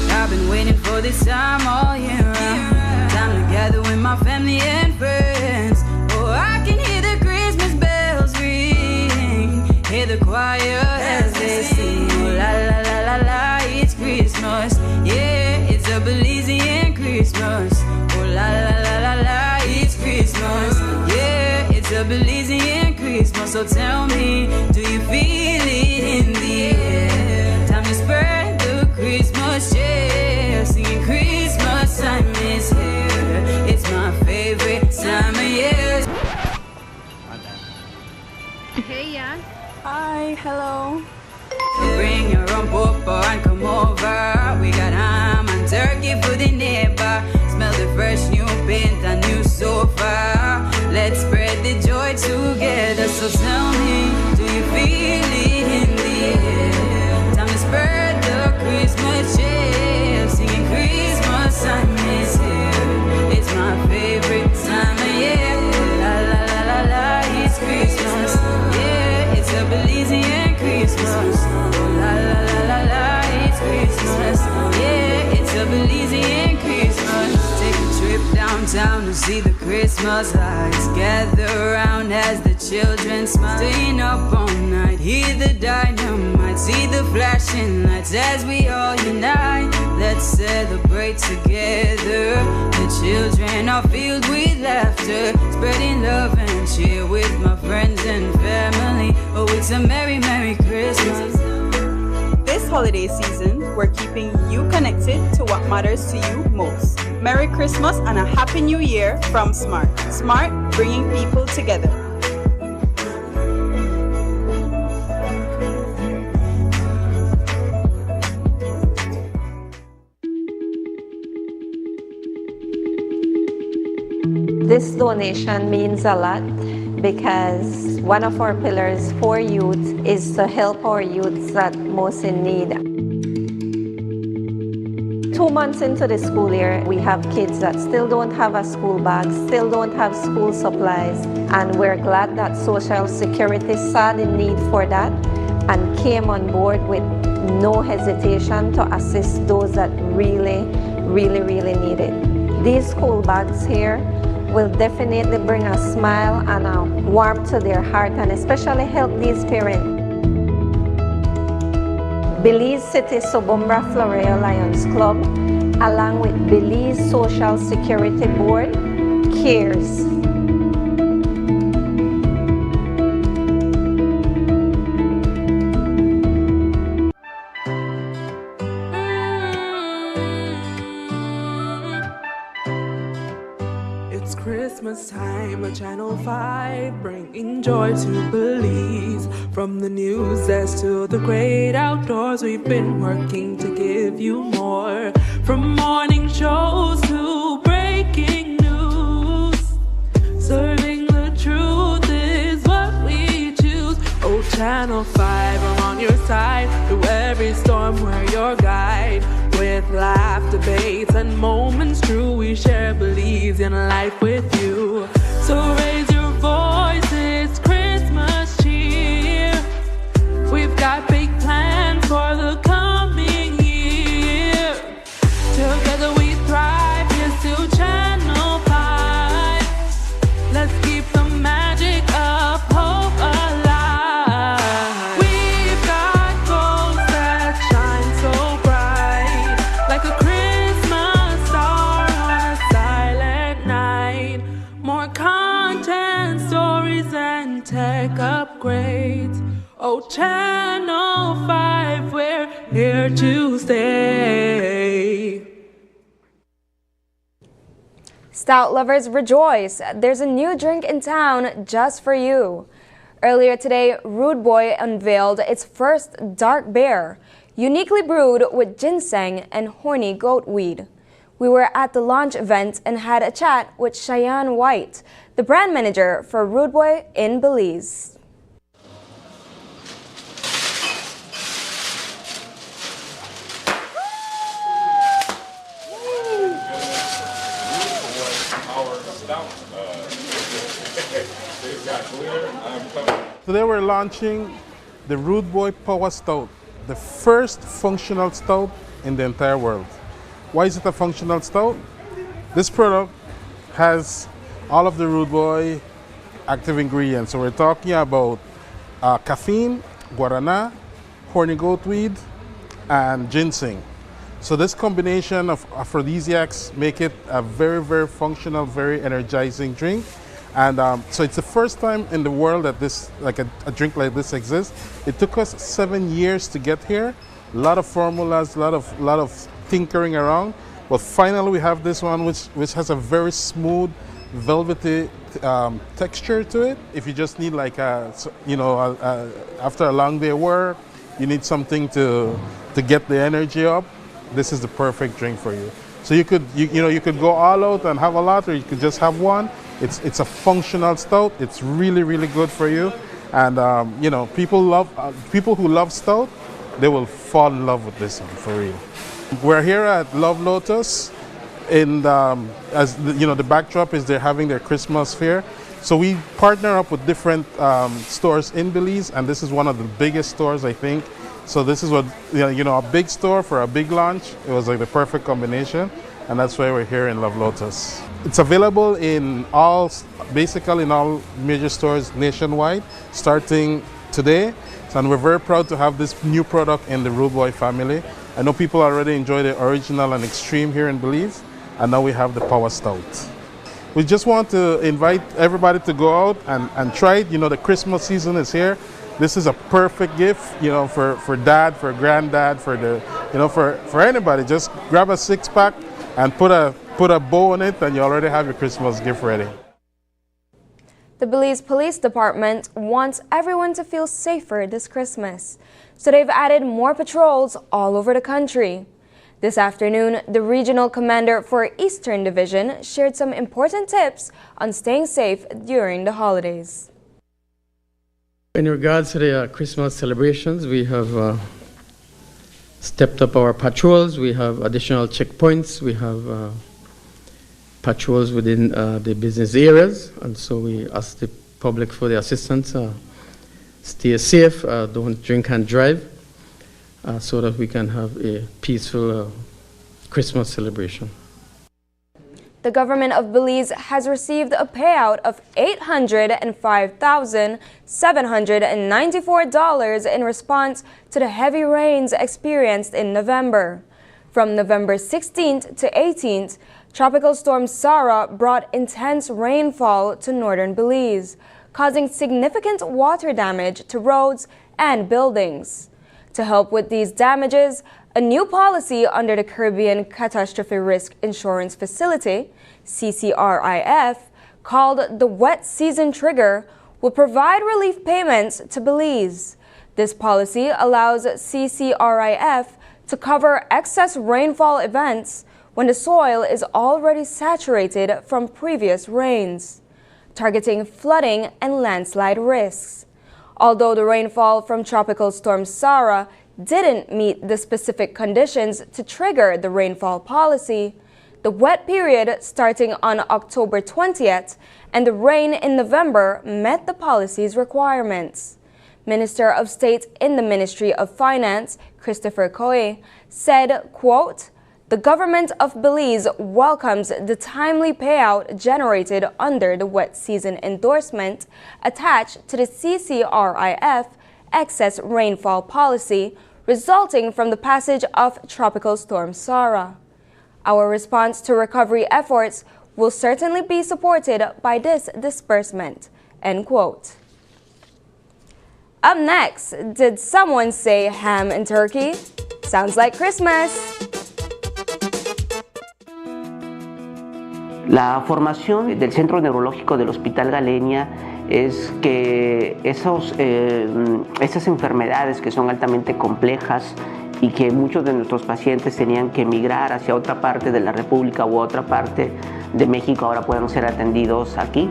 I've been waiting for this time all year round. Time to gather with my family and friends. Oh, I can hear the Christmas bells ring. Hear the choir as they sing. Oh, la la la la la, it's Christmas. Yeah, it's a Belizean Christmas. Oh, la la la la la, it's Christmas. Yeah, it's a Belizean Christmas. So tell me, do you feel it in the air? Time to spread the Christmas cheer. Singing Christmas time is here. It's my favorite time of year. Hey, yeah. Hi, hello. Bring your own papa and come over. We got ham and turkey for the neighbor. Smell the fresh new paint and new sofa. Let's spread the joy together. So tell me, do you feel it in the air? Time to spread the Christmas cheer. Singing Christmas time is here. It's my favorite time of year. La la la la la, it's Christmas. Yeah, it's a Belizean Christmas. La la la la la, it's Christmas. Yeah, it's a Belizean Christmas. Take a trip downtown to see the Christmas lights. Gather around as the children smile. Staying up all night, hear the dynamite. See the flashing lights as we all unite. Let's celebrate together. The children are filled with laughter. Spreading love and cheer with my friends and family. Oh, it's a merry, merry Christmas. This holiday season, we're keeping you connected to what matters to you most. Merry Christmas and a Happy New Year from Smart. Smart, bringing people together. This donation means a lot because one of our pillars for youth is to help our youths that most in need. 2 months into the school year, we have kids that still don't have a school bag, still don't have school supplies, and we're glad that Social Security saw the need for that and came on board with no hesitation to assist those that really need it. These school bags here will definitely bring a smile and a warmth to their heart and especially help these parents. Belize City Sobumbra Florea Lions Club, along with Belize Social Security Board, cares. It's Christmas time, a Channel 5 bringing joy to Belize. From the news desk to the great outdoors, we've been working to give you more. From morning shows to breaking news, serving the truth is what we choose. Oh, Channel 5, I'm on your side. Through every storm, we're your guide. With laugh, debates, and moments true, we share Belizean life with you. So raise your voices, Christmas cheer. We've got big plans for the coming year. Together we thrive, here's to Channel 5. Let's keep the magic of hope alive. We've got goals that shine so bright, like a Christmas star on a silent here to stay. Stout lovers rejoice! There's a new drink in town just for you. Earlier today, Rude Boy unveiled its first dark beer, uniquely brewed with ginseng and horny goat weed. We were at the launch event and had a chat with Cheyenne White, the brand manager for Rude Boy in Belize. Today we're launching the Rude Boy Power Stout, the first functional stout in the entire world. Why is it a functional stout? This product has all of the Rude Boy active ingredients. So we're talking about caffeine, guarana, horny goat weed, and ginseng. So this combination of aphrodisiacs make it a very, very functional, very energizing drink. And so it's the first time in the world that this, like a drink like this exists. It took us 7 years to get here. A lot of formulas, a lot of tinkering around. But finally we have this one which has a very smooth, velvety texture to it. If you just need like after a long day of work, you need something to get the energy up, this is the perfect drink for you. So you could go all out and have a lot, or you could just have one. It's a functional stout. It's really, really good for you. And people who love stout, they will fall in love with this one for real. We're here at Love Lotus, and the backdrop is they're having their Christmas fair. So we partner up with different stores in Belize, and this is one of the biggest stores, I think. So this is what a big store for a big launch. It was like the perfect combination, and that's why we're here in Love Lotus. It's available basically in all major stores nationwide, starting today. And we're very proud to have this new product in the Rude Boy family. I know people already enjoy the original and extreme here in Belize, and now we have the Power Stout. We just want to invite everybody to go out and try it. The Christmas season is here. This is a perfect gift, for dad, for granddad, for anybody. Just grab a 6-pack and put a bow on it, and you already have your Christmas gift ready. The Belize Police Department wants everyone to feel safer this Christmas, so they've added more patrols all over the country. This afternoon, the regional commander for Eastern Division shared some important tips on staying safe during the holidays. In regards to the Christmas celebrations, we have stepped up our patrols. We have additional checkpoints. We have patrols within the business areas, and so we ask the public for the assistance. Stay safe, don't drink and drive, so that we can have a peaceful Christmas celebration. The government of Belize has received a payout of $805,794 in response to the heavy rains experienced in November. From November 16th to 18th, Tropical Storm Sara brought intense rainfall to northern Belize, causing significant water damage to roads and buildings. To help with these damages, a new policy under the Caribbean Catastrophe Risk Insurance Facility, CCRIF, called the Wet Season Trigger, will provide relief payments to Belize. This policy allows CCRIF to cover excess rainfall events when the soil is already saturated from previous rains, targeting flooding and landslide risks. Although the rainfall from Tropical Storm Sara didn't meet the specific conditions to trigger the rainfall policy, the wet period starting on October 20th and the rain in November met the policy's requirements. Minister of State in the Ministry of Finance, Christopher Coe, said, quote, "The government of Belize welcomes the timely payout generated under the wet season endorsement attached to the CCRIF excess rainfall policy resulting from the passage of Tropical Storm Sara. Our response to recovery efforts will certainly be supported by this disbursement," end quote. Up next, did someone say ham and turkey? Sounds like Christmas. La formación del Centro Neurológico del Hospital Galenia es que esas enfermedades que son altamente complejas y que muchos de nuestros pacientes tenían que emigrar hacia otra parte de la República u otra parte de México ahora puedan ser atendidos aquí.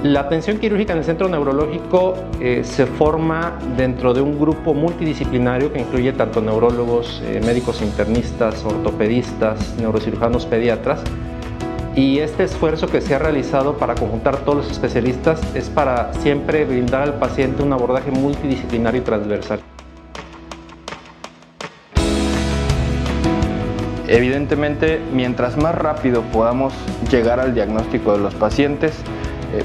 La atención quirúrgica en el centro neurológico se forma dentro de un grupo multidisciplinario que incluye tanto neurólogos, médicos internistas, ortopedistas, neurocirujanos, pediatras. Y este esfuerzo que se ha realizado para conjuntar todos los especialistas es para siempre brindar al paciente un abordaje multidisciplinario y transversal. Evidentemente, mientras más rápido podamos llegar al diagnóstico de los pacientes,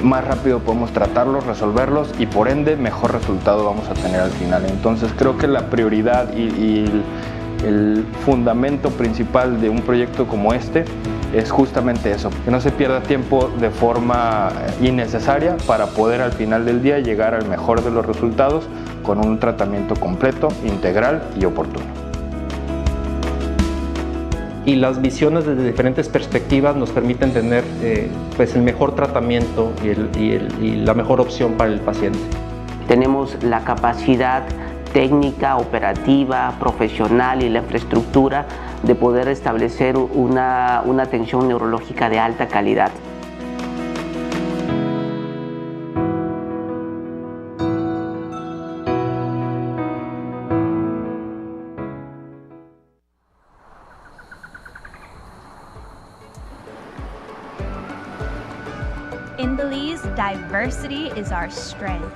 más rápido podemos tratarlos, resolverlos y por ende mejor resultado vamos a tener al final. Entonces creo que la prioridad y el fundamento principal de un proyecto como este es justamente eso, que no se pierda tiempo de forma innecesaria para poder al final del día llegar al mejor de los resultados con un tratamiento completo, integral y oportuno. Y las visiones desde diferentes perspectivas nos permiten tener pues el mejor tratamiento y la mejor opción para el paciente. Tenemos la capacidad técnica, operativa, profesional y la infraestructura de poder establecer una atención neurológica de alta calidad. In Belize, diversity is our strength.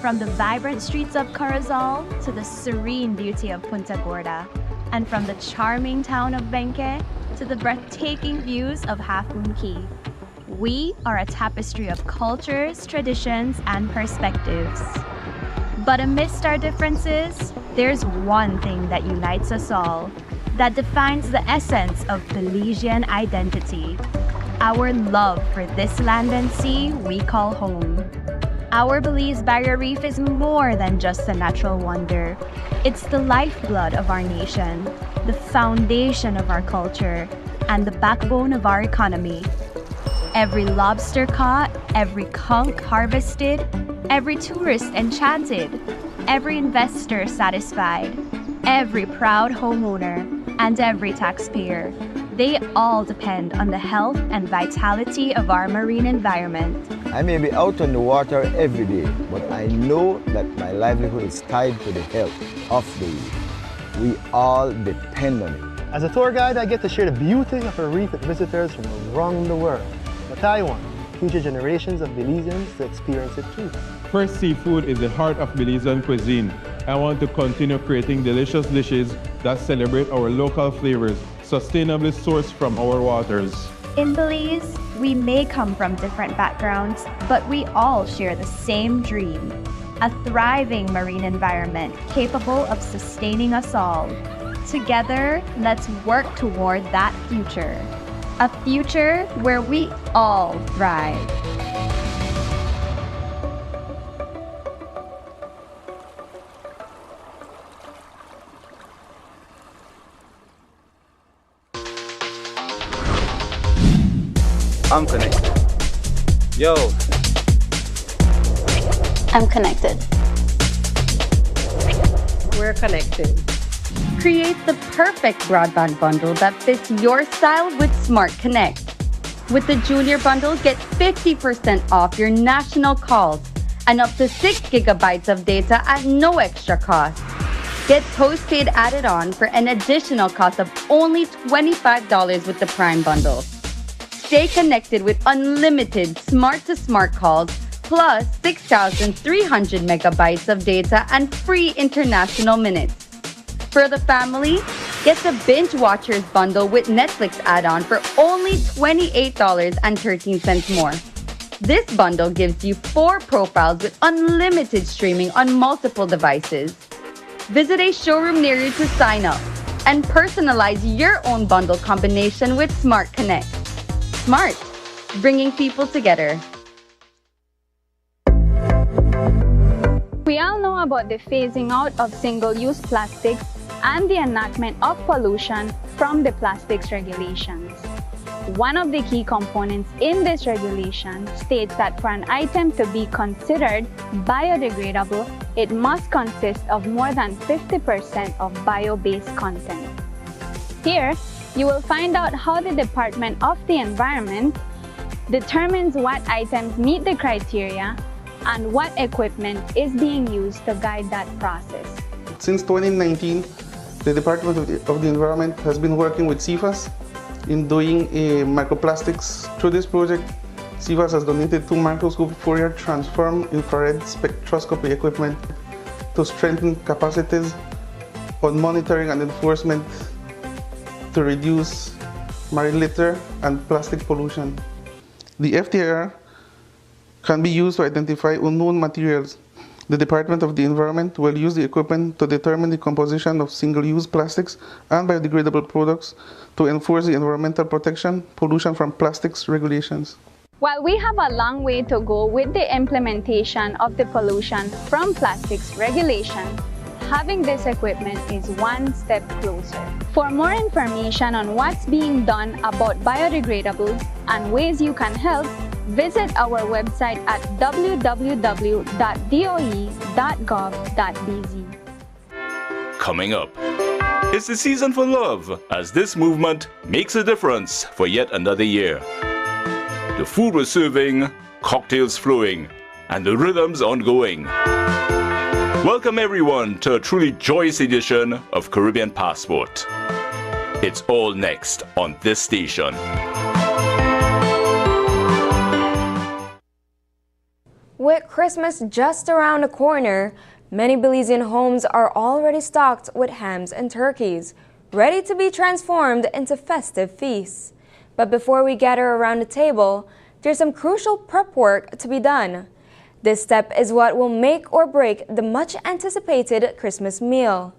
From the vibrant streets of Corozal to the serene beauty of Punta Gorda, and from the charming town of Benque to the breathtaking views of Half Moon Cay. We are a tapestry of cultures, traditions, and perspectives. But amidst our differences, there's one thing that unites us all, that defines the essence of Belizean identity. Our love for this land and sea we call home. Our Belize Barrier Reef is more than just a natural wonder. It's the lifeblood of our nation, the foundation of our culture, and the backbone of our economy. Every lobster caught, every conch harvested, every tourist enchanted, every investor satisfied, every proud homeowner, and every taxpayer. They all depend on the health and vitality of our marine environment. I may be out on the water every day, but I know that my livelihood is tied to the health of the reef. We all depend on it. As a tour guide, I get to share the beauty of a reef with visitors from around the world. What I want, future generations of Belizeans to experience it too. Fresh seafood is the heart of Belizean cuisine. I want to continue creating delicious dishes that celebrate our local flavors, sustainably sourced from our waters. In Belize, we may come from different backgrounds, but we all share the same dream, a thriving marine environment capable of sustaining us all. Together, let's work toward that future, a future where we all thrive. I'm connected. Yo. I'm connected. We're connected. Create the perfect broadband bundle that fits your style with Smart Connect. With the Junior Bundle, get 50% off your national calls and up to 6 gigabytes of data at no extra cost. Get postpaid added on for an additional cost of only $25 with the Prime Bundle. Stay connected with unlimited smart-to-smart calls, plus 6,300 megabytes of data and free international minutes. For the family, get the Binge Watchers bundle with Netflix add-on for only $28.13 more. This bundle gives you 4 profiles with unlimited streaming on multiple devices. Visit a showroom near you to sign up and personalize your own bundle combination with Smart Connect. Smart, bringing people together. We all know about the phasing out of single-use plastics and the enactment of pollution from the plastics regulations. One of the key components in this regulation states that for an item to be considered biodegradable, it must consist of more than 50% of bio-based content. Here, you will find out how the Department of the Environment determines what items meet the criteria and what equipment is being used to guide that process. Since 2019, the Department of the Environment has been working with CIFAS in doing microplastics. Through this project, CIFAS has donated 2 microscope Fourier transform infrared spectroscopy equipment to strengthen capacities on monitoring and enforcement to reduce marine litter and plastic pollution. The FTIR can be used to identify unknown materials. The Department of the Environment will use the equipment to determine the composition of single-use plastics and biodegradable products to enforce the environmental protection, pollution from plastics regulations. While we have a long way to go with the implementation of the pollution from plastics regulation, having this equipment is one step closer. For more information on what's being done about biodegradables and ways you can help, visit our website at www.doe.gov.bz. Coming up, it's the season for love as this movement makes a difference for yet another year. The food we're serving, cocktails flowing, and the rhythms ongoing. Welcome everyone to a truly joyous edition of Caribbean Passport. It's all next on this station. With Christmas just around the corner, many Belizean homes are already stocked with hams and turkeys, ready to be transformed into festive feasts. But before we gather around the table, there's some crucial prep work to be done. This step is what will make or break the much-anticipated Christmas meal.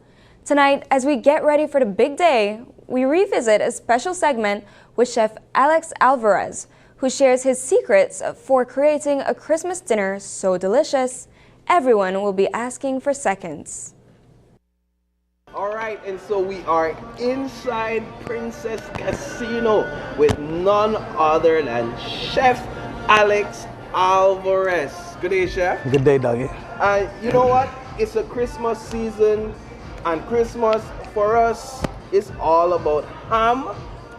Tonight, as we get ready for the big day, we revisit a special segment with Chef Alex Alvarez, who shares his secrets for creating a Christmas dinner so delicious, everyone will be asking for seconds. All right, and so we are inside Princess Casino with none other than Chef Alex Alvarez. Good day, Chef. Good day, Dougie. You know what? It's a Christmas season, and Christmas for us is all about ham.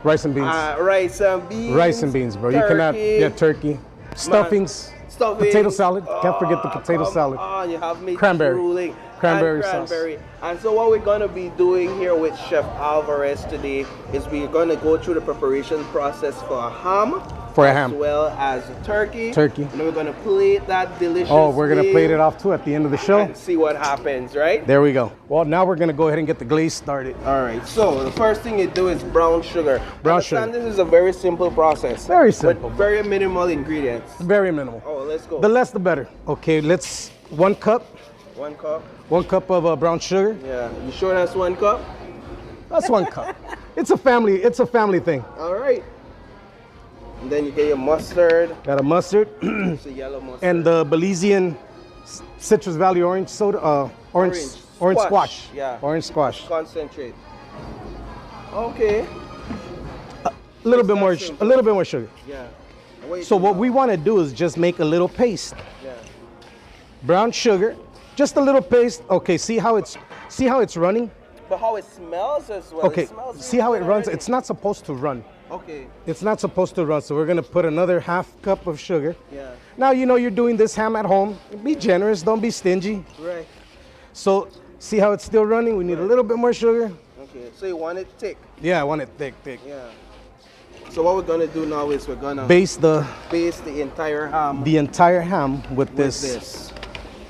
Rice and beans. Rice and beans. Rice and beans, bro. Turkey, you cannot get turkey. Stuffings. Potato salad. Can't forget the potato salad. You have me cranberry. drooling. Cranberry and sauce. And so what we're going to be doing here with Chef Alvarez today is we're going to go through the preparation process for a ham. As well as turkey. Turkey. And we're going to plate that delicious we're going to plate it off too at the end of the show. And see what happens, right? There we go. Well, now we're going to go ahead and get the glaze started. All right. So the first thing you do is brown sugar. Brown sugar. This is a very simple process. Very simple. With very minimal ingredients. Very minimal. Oh, let's go. The less the better. Okay, let's 1 cup. 1 cup. 1 cup of brown sugar. Yeah. You sure that's 1 cup? That's 1 cup. It's a family thing. All right. And then you get your mustard. Got a mustard. It's a yellow mustard. And the Belizean Citrus Valley orange soda, orange squash. Yeah. Orange squash. Concentrate. Okay. A little bit more sugar. Yeah. So what we want to do is just make a little paste. Yeah. Brown sugar, just a little paste. Okay, see how it's running? But how it smells as well. Okay, see how it runs? Already. It's not supposed to run. Okay. It's not supposed to run, so we're gonna put another 1/2 cup of sugar. Yeah. Now you know you're doing this ham at home. Be generous, don't be stingy. Right. So see how it's still running? We need a little bit more sugar. Okay, so you want it thick? Yeah, I want it thick. Yeah. So what we're gonna do now is we're gonna Baste the entire ham. The entire ham with this.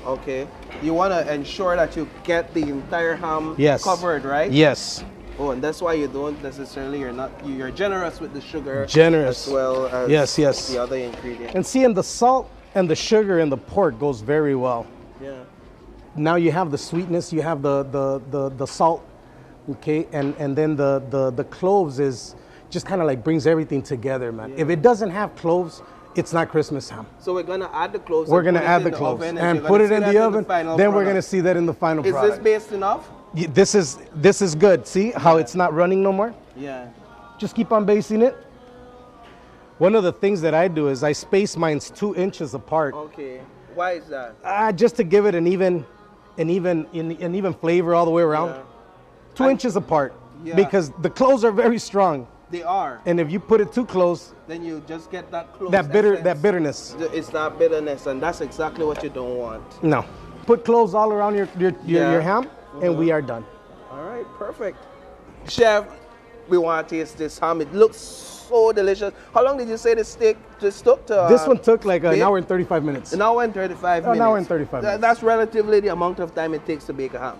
Okay. You wanna ensure that you get the entire ham covered, right? Yes. Oh, and that's why you don't necessarily, you're generous with the sugar. Generous. As well as yes. the other ingredients. And see, and the salt and the sugar and the pork goes very well. Yeah. Now you have the sweetness, you have the salt, okay, and then the cloves is just kind of like brings everything together, man. Yeah. If it doesn't have cloves, it's not Christmas ham. So we're gonna add the cloves. We're gonna add the cloves and put it in the oven. Then we're gonna see that in the final product. Is this based enough? This is good. See how it's not running no more? Yeah. Just keep on basting it. One of the things that I do is I space mine 2 inches apart. Okay. Why is that? Just to give it an even flavor all the way around. Yeah. 2 inches apart. Yeah. Because the cloves are very strong. They are. And if you put it too close, then you just get that close. that bitterness. It's that bitterness, and that's exactly what you don't want. No. Put cloves all around your ham, and we are done. All right, perfect. Chef, we want to taste this ham. It looks so delicious. How long did you say this took to this one took like an hour and 35 minutes. An hour and 35 minutes. An hour and 35 minutes. That's relatively the amount of time it takes to bake a ham.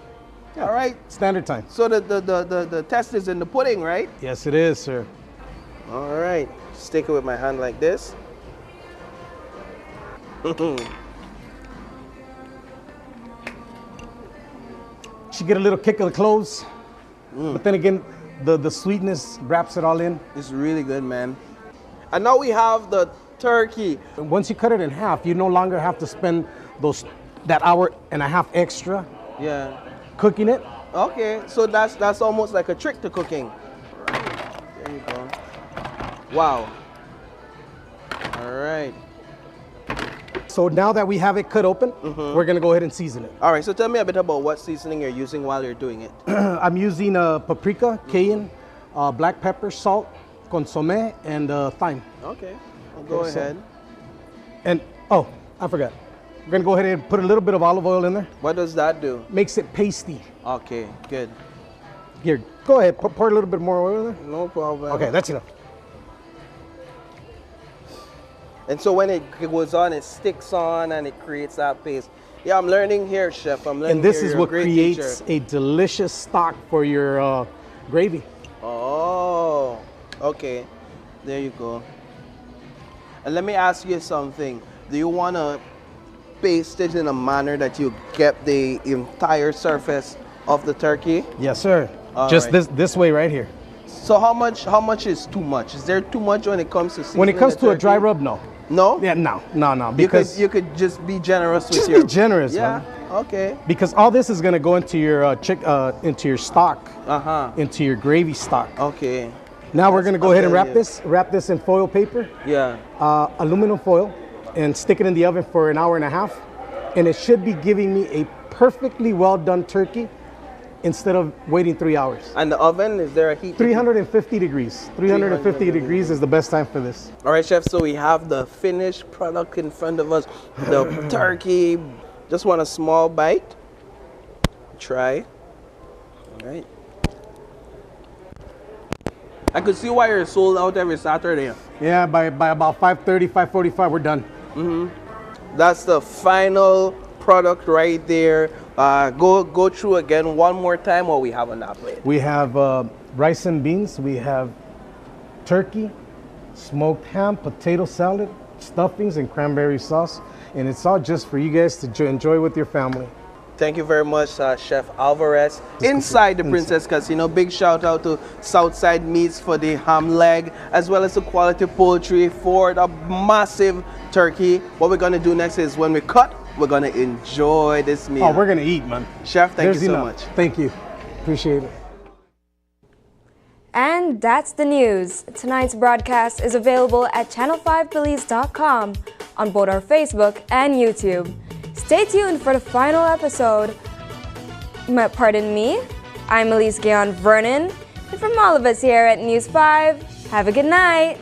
Yeah. All right. Standard time. So the test is in the pudding, right? Yes, it is, sir. All right. Stick it with my hand like this. She get a little kick of the cloves, but then again, the sweetness wraps it all in. It's really good, man. And now we have the turkey. Once you cut it in half, you no longer have to spend that hour and a half extra. Yeah. Cooking it. Okay, so that's almost like a trick to cooking. There you go. Wow. All right. So now that we have it cut open, we're gonna go ahead and season it. All right, so tell me a bit about what seasoning you're using while you're doing it. I'm using paprika, cayenne, black pepper, salt, consommé, and thyme. Okay, I'll go ahead. And, oh, I forgot. We're gonna go ahead and put a little bit of olive oil in there. What does that do? Makes it pasty. Okay, good. Here, go ahead, pour a little bit more oil in there. No problem. Okay, that's enough. And so when it goes on, it sticks on and it creates that paste. Yeah, I'm learning here, Chef. I'm learning. And this here. is You're what a great creates teacher. a delicious stock for your gravy. Oh, okay. There you go. And let me ask you something. Do you want to paste it in a manner that you get the entire surface of the turkey? Yes, sir. All Just right. this way right here. So how much is too much? Is there too much when it comes to seasoning? When it comes the to a turkey? dry rub, no. No? Yeah, no. Because you could just be generous with just your... be generous, Yeah, man. okay. Because all this is gonna go into your into your stock, into your gravy stock. Okay. Now we're gonna go ahead and wrap this in foil paper. Yeah. Aluminum foil, and stick it in the oven for an hour and a half, and it should be giving me a perfectly well done turkey instead of waiting 3 hours. And the oven, is there a heat? 350 degrees. 350 degrees is the best time for this. All right, Chef, so we have the finished product in front of us. The turkey. Just want a small bite. Try. All right. I could see why you're sold out every Saturday. Yeah, by about 5:30, 5:45, we're done. That's the final product right there. Go through again one more time what we have on that plate. We have rice and beans. We have turkey, smoked ham, potato salad, stuffings, and cranberry sauce. And it's all just for you guys to enjoy with your family. Thank you very much, Chef Alvarez. Inside the Princess Casino, big shout out to Southside Meats for the ham leg, as well as the Quality Poultry for the massive turkey. What we're gonna do next is when we cut, we're gonna enjoy this meal. Oh, we're gonna eat, man. Chef, thank you so enough. much. Thank you. Appreciate it. And that's the news. Tonight's broadcast is available at channel5belize.com on both our Facebook and YouTube. Stay tuned for the final episode. Pardon me, I'm Elise Gayon Vernon, and from all of us here at News 5, have a good night.